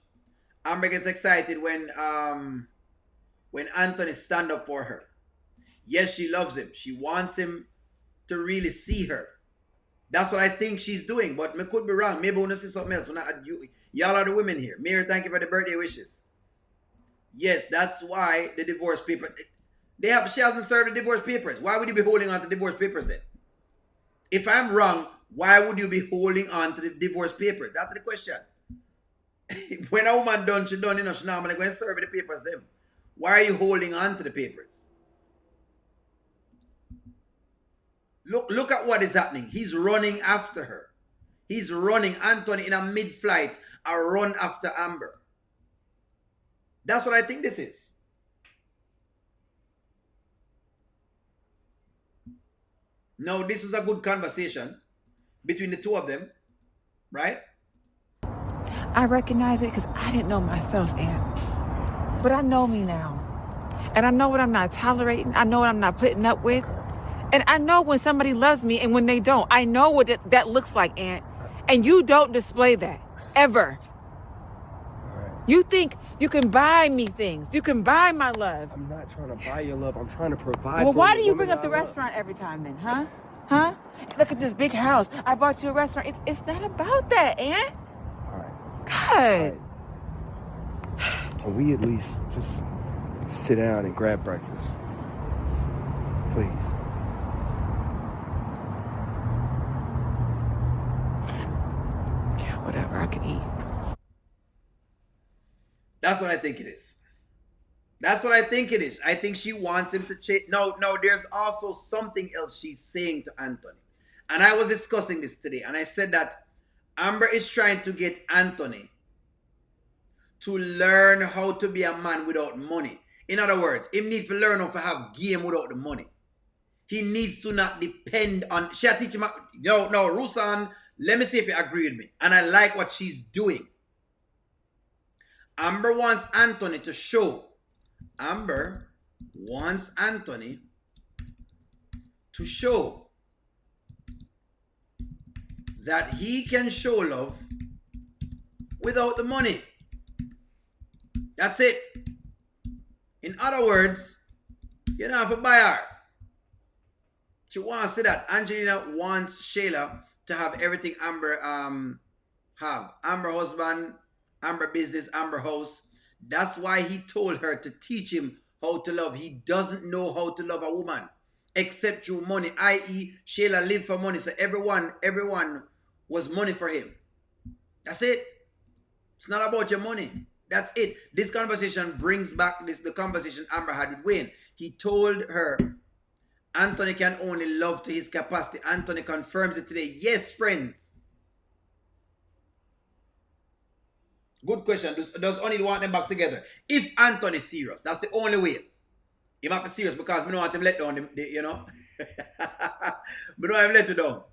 Amber gets excited when Anthony stand up for her. Yes, she loves him. She wants him to really see her. That's what I think she's doing. But I could be wrong. Maybe I want to see something else. Y'all are the women here. Mary, thank you for the birthday wishes. Yes, that's why the divorce paper. She hasn't served the divorce papers. Why would you be holding on to divorce papers then? If I'm wrong, why would you be holding on to the divorce papers? That's the question. When a woman done, she done, she normally going to serve the papers them. Why are you holding on to the papers? Look at what is happening. He's running after her. He's running. Anthony in a mid-flight a run after Amber. That's what I think this is. Now, this was a good conversation between the two of them, right? I recognize it because I didn't know myself, Aunt. But I know me now. And I know what I'm not tolerating. I know what I'm not putting up with. And I know when somebody loves me and when they don't. I know what that looks like, Aunt. And you don't display that. Ever. Right. You think you can buy me things. You can buy my love. I'm not trying to buy your love. I'm trying to provide Well, for why the do you woman bring up the I love. restaurant every time then, huh? Huh? Look at this big house. I bought you a restaurant. It's not about that, Aunt. All right. God. All right. Can we at least just sit down and grab breakfast? Please. Yeah, whatever. I can eat. That's what I think it is. That's what I think it is. I think she wants him to change. No, there's also something else she's saying to Anthony. And I was discussing this today. And I said that Amber is trying to get Anthony to learn how to be a man without money. In other words, he needs to learn how to have game without the money. He needs to not depend on. She teach him. No, Rusan. Let me see if you agree with me. And I like what she's doing. Amber wants Anthony to show. Amber wants Anthony to show that he can show love without the money. That's it. In other words, you don't have to buy her. She wants to see that. Angelina wants Shayla to have everything Amber have. Amber husband, Amber business, Amber house. That's why he told her to teach him how to love. He doesn't know how to love a woman except through money, i.e. Shayla lived for money. So everyone was money for him. That's it. It's not about your money. That's it. This conversation brings back the conversation Amber had with Wayne. He told her, Anthony can only love to his capacity. Anthony confirms it today. Yes, friends. Good question. Does only want them back together? If Anthony's serious, that's the only way. He might be serious because we don't want him let down, you know. We don't want him let you down.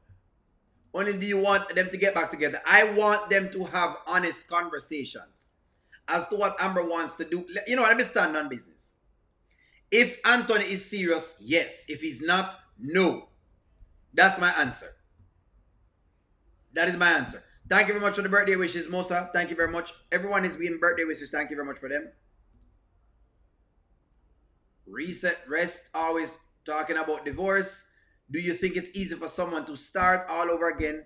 Only do you want them to get back together. I want them to have honest conversations as to what Amber wants to do. You know, let me stand on business. If Anthony is serious, yes. If he's not, no. That's my answer. That is my answer. Thank you very much for the birthday wishes, Mosa. Thank you very much. Everyone is being birthday wishes. Thank you very much for them. Reset, rest, always talking about divorce. Do you think it's easy for someone to start all over again?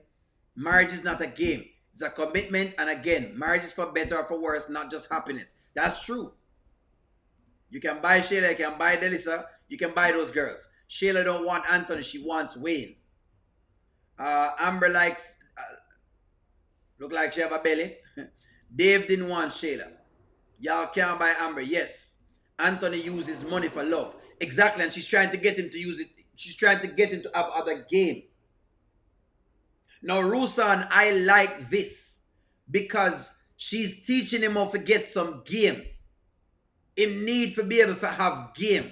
Marriage is not a game. It's a commitment. And again, marriage is for better or for worse, not just happiness. That's true. You can buy Shayla, you can buy Delisa, you can buy those girls. Shayla don't want Anthony, she wants Wayne. Amber likes, look like she have a belly. Dave didn't want Shayla. Y'all can't buy Amber, yes. Anthony uses money for love. Exactly, and she's trying to get him to use it. She's trying to get him to have other game. Now, Rusan, I like this because she's teaching him how to get some game. Him need to be able to have game.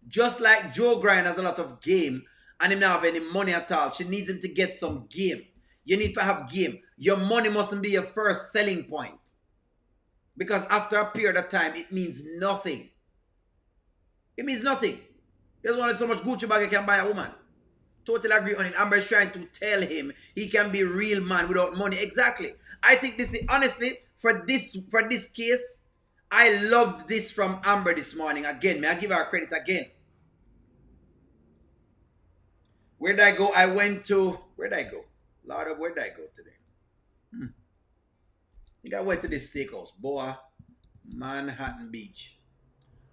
Just like Joe Grind has a lot of game and him not have any money at all. She needs him to get some game. You need to have game. Your money mustn't be your first selling point. Because after a period of time, it means nothing. It means nothing. There's only so much Gucci bag you can buy a woman. Totally agree on it. Amber is trying to tell him he can be a real man without money. Exactly. I think this is, honestly, for this case, I loved this from Amber this morning. Again, may I give her credit again. Where did I go? I went to, where did I go? Lord, where did I go today? I think I went to this steakhouse, Boa, Manhattan Beach.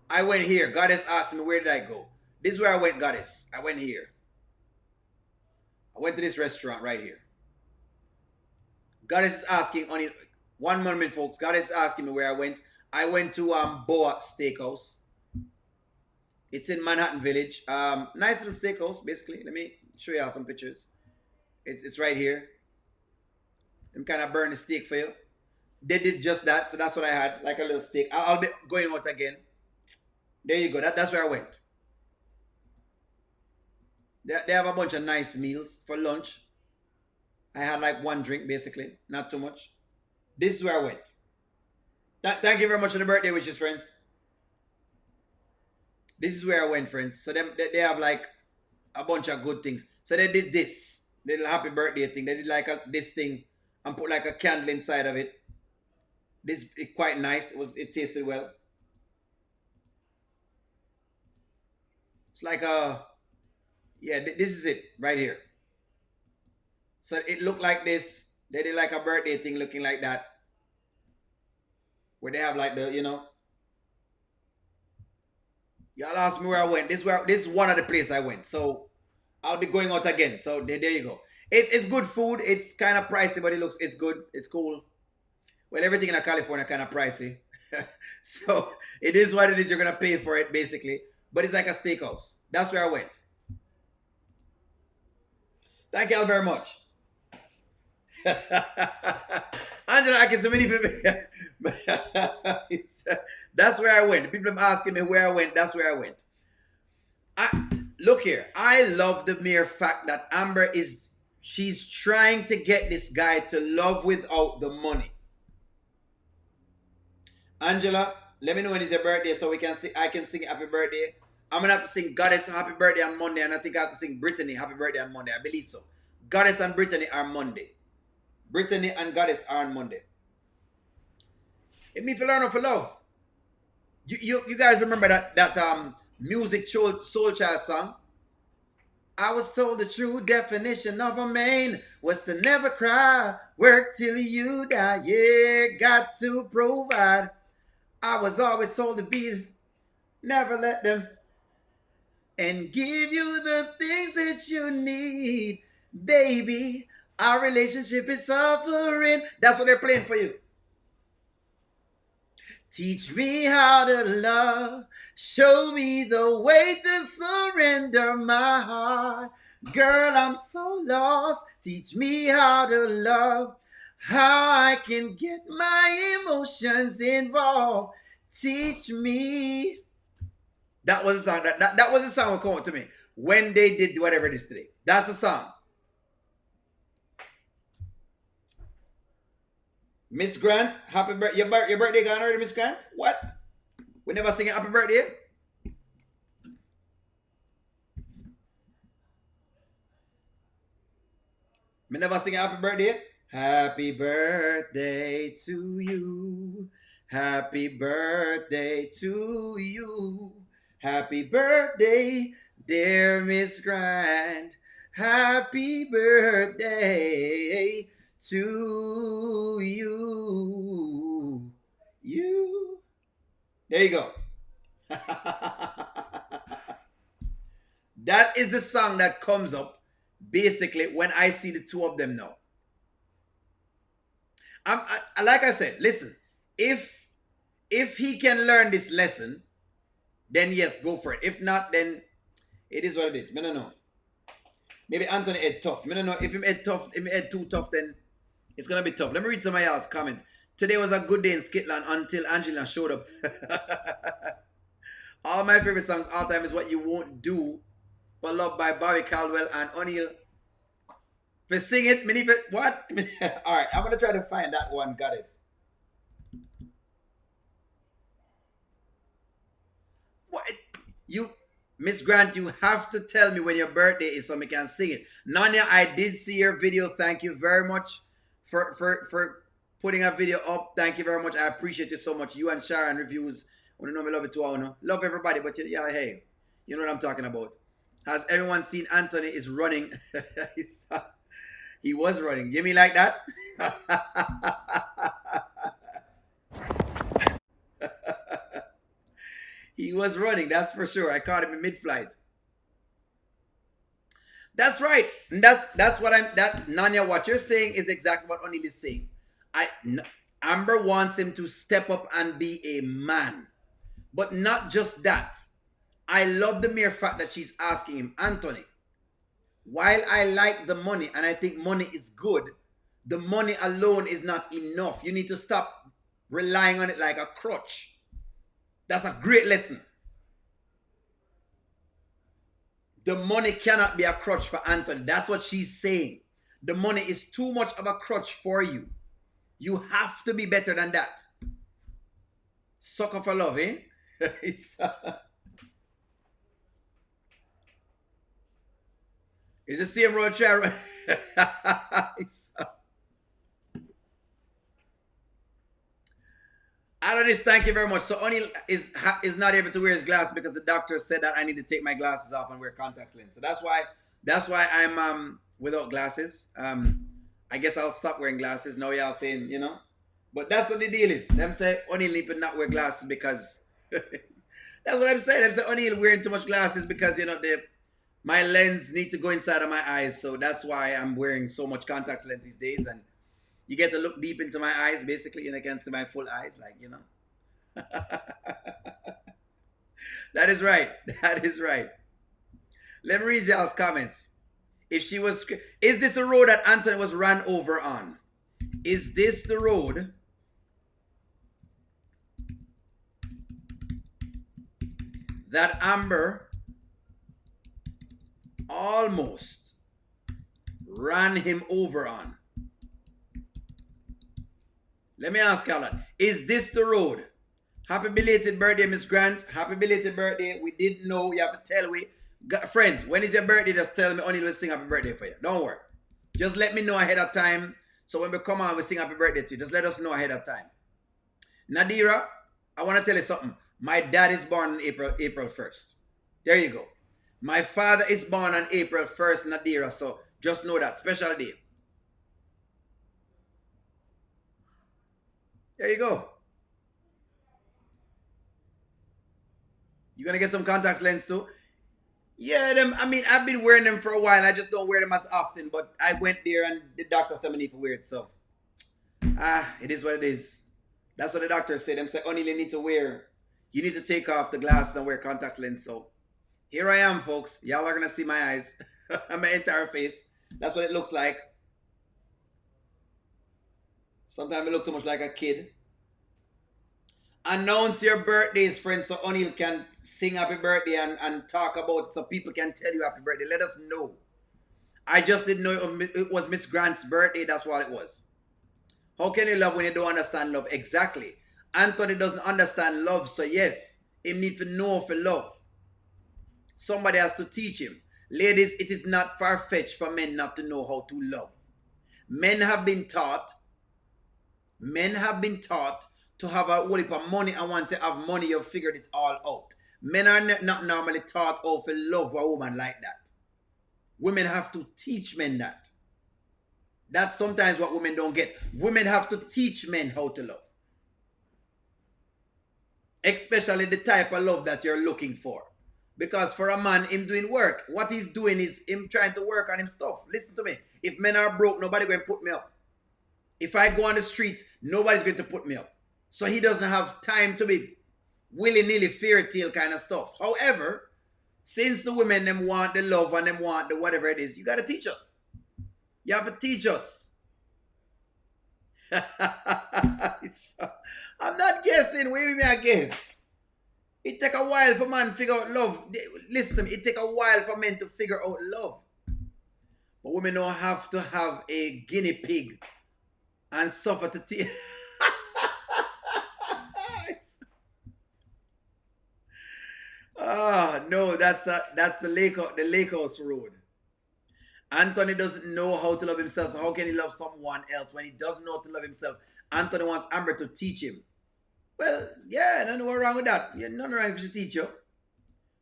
I went here. Goddess asked me, where did I go? This is where I went, Goddess. I went here. I went to this restaurant right here. Goddess is asking, on it. One moment, folks. Goddess is asking me where I went. I went to Boa Steakhouse. It's in Manhattan Village. Nice little steakhouse, basically. Let me show you all some pictures. It's right here. I'm kind of burn the steak for you. They did just that, so that's what I had, like a little steak. I'll be going out again. There you go. That's where I went. They have a bunch of nice meals for lunch. I had like one drink, basically. Not too much. This is where I went. Thank you very much for the birthday wishes, friends. This is where I went, friends. So they have like a bunch of good things. So they did this little happy birthday thing. They did like this thing and put like a candle inside of it. This is quite nice. It tasted well. It's like this is it right here. So it looked like this. They did like a birthday thing looking like that. Where they have like the, you know. Y'all asked me where I went. This is one of the places I went. So I'll be going out again. So there you go. It's good food. It's kind of pricey, but it's good. It's cool. Well, everything in California kind of pricey. So it is what it is. You're going to pay for it, basically. But it's like a steakhouse. That's where I went. Thank you all very much. Angela, I can see many people. That's where I went. People are asking me where I went. That's where I went. Look here. I love the mere fact that Amber she's trying to get this guy to love without the money. Angela, let me know when it's your birthday so we can sing. I can sing happy birthday. I'm gonna have to sing Goddess happy birthday on Monday, and I think I have to sing Brittany happy birthday on Monday. I believe so. Goddess and Brittany are Monday. Brittany and Goddess are on Monday. It means for learn for love. You guys remember that music soul child song? I was told the true definition of a man was to never cry, work till you die. Yeah, got to provide. I was always told to be, never let them, and give you the things that you need, baby. Our relationship is suffering. That's what they're playing for you. Teach me how to love. Show me the way to surrender my heart. Girl, I'm so lost. Teach me how to love. How I can get my emotions involved. Teach me. That was a song. That was a song that came out to me when they did whatever it is today. That's a song. Miss Grant, happy birthday. Your birthday gone already, Miss Grant? What? We never sing a happy birthday? We never sing a happy birthday? Happy birthday to you. Happy birthday to you. Happy birthday, dear Miss Grant. Happy birthday to you. You. There you go. That is the song that comes up basically when I see the two of them now. Like I said, listen, if he can learn this lesson, then yes, go for it. If not, then it is what it is. I don't know. Maybe Anthony head tough. I don't know if him head tough, if him head too tough, then it's gonna be tough. Let me read some of y'all's comments. Today was a good day in Scotland until Angela showed up. All my favorite songs all time is What You Won't Do for Love by Bobby Caldwell and O'Neill. For sing it, what? All right, I'm gonna try to find that one, Goddess. What you, Miss Grant? You have to tell me when your birthday is so we can sing it. Nanya, I did see your video. Thank you very much for putting a video up. Thank you very much. I appreciate you so much. You and Sharon reviews. I know me love it too. I know love everybody, but yeah, hey, you know what I'm talking about. Has everyone seen Anthony is running? He was running. You mean like that? He was running, that's for sure. I caught him in mid-flight. That's right. And that's what Nanya, what you're saying is exactly what O'Neill is saying. Amber wants him to step up and be a man. But not just that. I love the mere fact that she's asking him, Anthony, while I like the money and I think money is good, the money alone is not enough. You need to stop relying on it like a crutch. That's a great lesson. The money cannot be a crutch for Anthony. That's what she's saying. The money is too much of a crutch for you. You have to be better than that. Sucker for love, eh? It's the same road chair. Adonis, thank you very much. So O'Neill is not able to wear his glasses because the doctor said that I need to take my glasses off and wear contact lenses. So that's why I'm without glasses. I guess I'll stop wearing glasses. Now y'all saying, you know. But that's what the deal is. Them say O'Neill need to not wear glasses because that's what I'm saying. Them say O'Neill wearing too much glasses because, you know, my lens need to go inside of my eyes. So that's why I'm wearing so much contact lens these days. And you get to look deep into my eyes, basically, and I can see my full eyes, like, you know. That is right. That is right. Let me read y'all's comments. If she was, is this the road that Anthony was run over on? Is this the road that Amber almost ran him over on? Let me ask Alan, is this the road? Happy belated birthday, Miss Grant. Happy belated birthday. We didn't know. You have to tell me. Friends, when is your birthday? Just tell me. Only will sing happy birthday for you. Don't worry. Just let me know ahead of time. So when we come on, we sing happy birthday to you. Just let us know ahead of time. Nadira, I want to tell you something. My dad is born on April 1st. There you go. My father is born on April 1st, Nadira. So just know that. Special day. There you go. You gonna get some contact lens too? Yeah, them. I mean, I've been wearing them for a while. I just don't wear them as often. But I went there and the doctor said I need to wear it. So, it is what it is. That's what the doctor said. Them said, only you need to wear. You need to take off the glasses and wear contact lens. So, here I am, folks. Y'all are gonna see my eyes, my entire face. That's what it looks like. Sometimes I look too much like a kid. Announce your birthdays, friends, so O'Neill can sing happy birthday and talk about it so people can tell you happy birthday. Let us know. I just didn't know it was Miss Grant's birthday. That's what it was. How can you love when you don't understand love? Exactly. Anthony doesn't understand love, so yes, he needs to know for love. Somebody has to teach him. Ladies, it is not far-fetched for men not to know how to love. Men have been taught to have a whole heap of money, and once you have money, you've figured it all out. Men are not normally taught how to love a woman like that. Women have to teach men that. That's sometimes what women don't get. Women have to teach men how to love. Especially the type of love that you're looking for. Because for a man, him doing work, what he's doing is him trying to work on him stuff. Listen to me. If men are broke, nobody's going to put me up. If I go on the streets, nobody's going to put me up. So he doesn't have time to be willy-nilly fairy tale kind of stuff. However, since the women them want the love and them want the whatever it is, you got to teach us. You have to teach us. I'm not guessing. Wait a minute, I guess. It take a while for man to figure out love. Listen to me. It take a while for men to figure out love. But women don't have to have a guinea pig and suffer to teach. No, that's the lake house road. Anthony doesn't know how to love himself, so how can he love someone else when he doesn't know how to love himself? Anthony wants Amber to teach him. Well, yeah, nothing wrong with that. Yeah, nothing wrong if she teach you.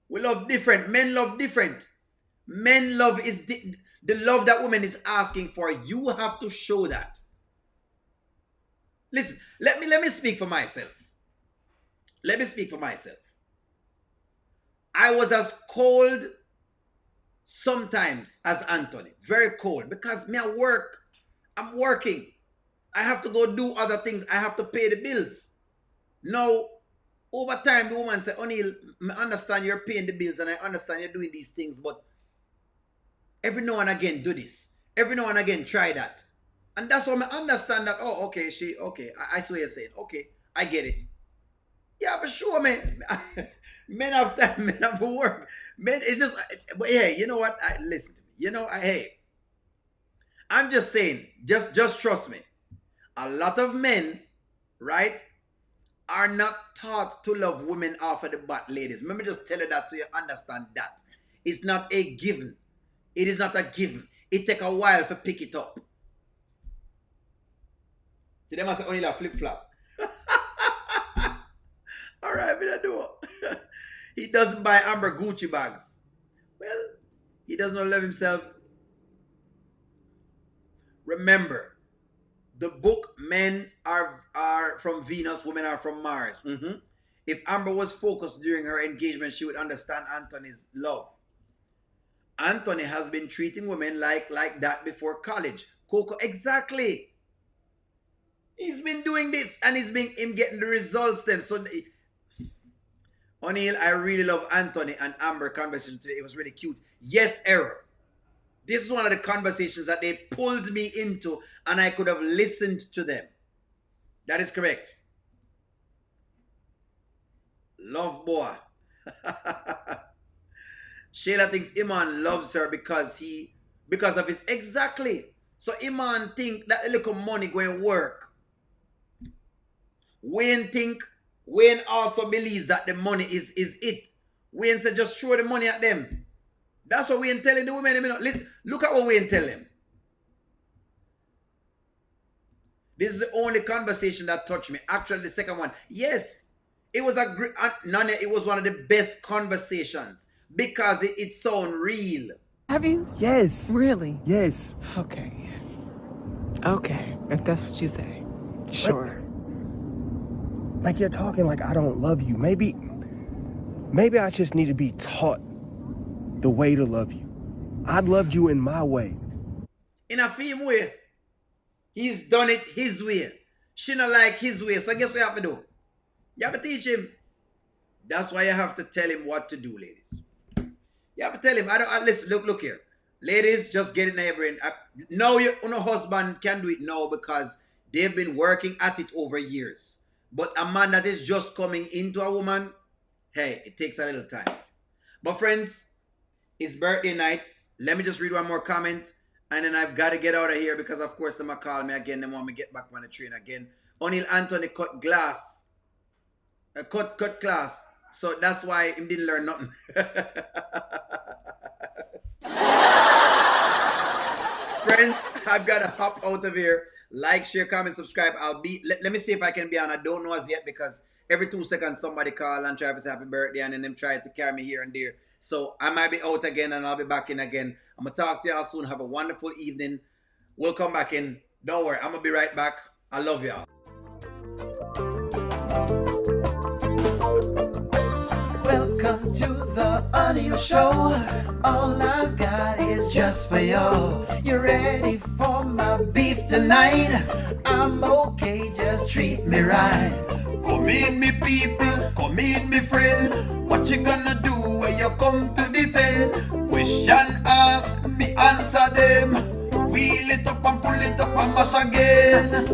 We love different. Men love different. Men love is the love that woman is asking for. You have to show that. Listen, let me speak for myself. Let me speak for myself. I was as cold sometimes as Anthony. Very cold. Because me at work. I'm working. I have to go do other things. I have to pay the bills. Now, over time, the woman said, O'Neill, I understand you're paying the bills and I understand you're doing these things, but every now and again, do this. Every now and again, try that. And that's why I understand that, oh, okay, I see what you're saying. Okay, I get it. Yeah, for sure, man. Men have time, men have work. Men, it's just, but hey, you know what? Listen to me. You know, hey, I'm just saying, just trust me. A lot of men, right, are not taught to love women off of the bat, ladies. Let me just tell you that so you understand that. It's not a given. It is not a given. It take a while to pick it up. See, they must say only a flip-flop. All right, me do. He doesn't buy Amber Gucci bags. Well, he does not love himself. Remember, the book Men are from Venus, Women are from Mars. If Amber was focused during her engagement, she would understand Anthony's love. Anthony has been treating women like that before college. Coco, exactly. He's been doing this and he's been getting the results then. So, O'Neill, I really love Anthony and Amber conversation today. It was really cute. Yes, error. This is one of the conversations that they pulled me into, and I could have listened to them. That is correct. Love boy. Shayla thinks Iman loves her because of his exactly. So Iman think that a little money going to work. Wayne also believes that the money is it. Wayne said just throw the money at them. That's what Wayne telling the women. Look at what Wayne tell them. This is the only conversation that touched me. Actually, the second one, yes, it was it was one of the best conversations because it sounds real. Have you? Yes. Really? Yes. Okay. Okay. If that's what you say. Sure. Like you're talking like I don't love you. Maybe I just need to be taught the way to love you. I loved you in my way. In a same way. He's done it his way. She not like his way. So guess what you have to do? You have to teach him. That's why you have to tell him what to do, ladies. You have to tell him. Listen, look here. Ladies, just get it in your brain. Now your husband can do it now because they've been working at it over years. But a man that is just coming into a woman, hey, it takes a little time. But friends, it's birthday night. Let me just read one more comment. And then I've got to get out of here because, of course, they might call me again. They want me to get back on the train again. O'Neil Anthony cut glass. Cut class. So that's why he didn't learn nothing. Friends, I've got to hop out of here. Like, share, comment, subscribe. Let me see if I can be on. I don't know as yet because every 2 seconds somebody call and try to say happy birthday and then them try to carry me here and there. So I might be out again and I'll be back in again. I'm going to talk to y'all soon. Have a wonderful evening. We'll come back in. Don't worry. I'm going to be right back. I love y'all. Welcome to the audio show. All I've got is just for you. You ready for my beef tonight? I'm okay, just treat me right. Come in, me people, come in, me friend. What you gonna do when you come to defend? Question ask, me answer them. Wheel it up and pull it up and mash again.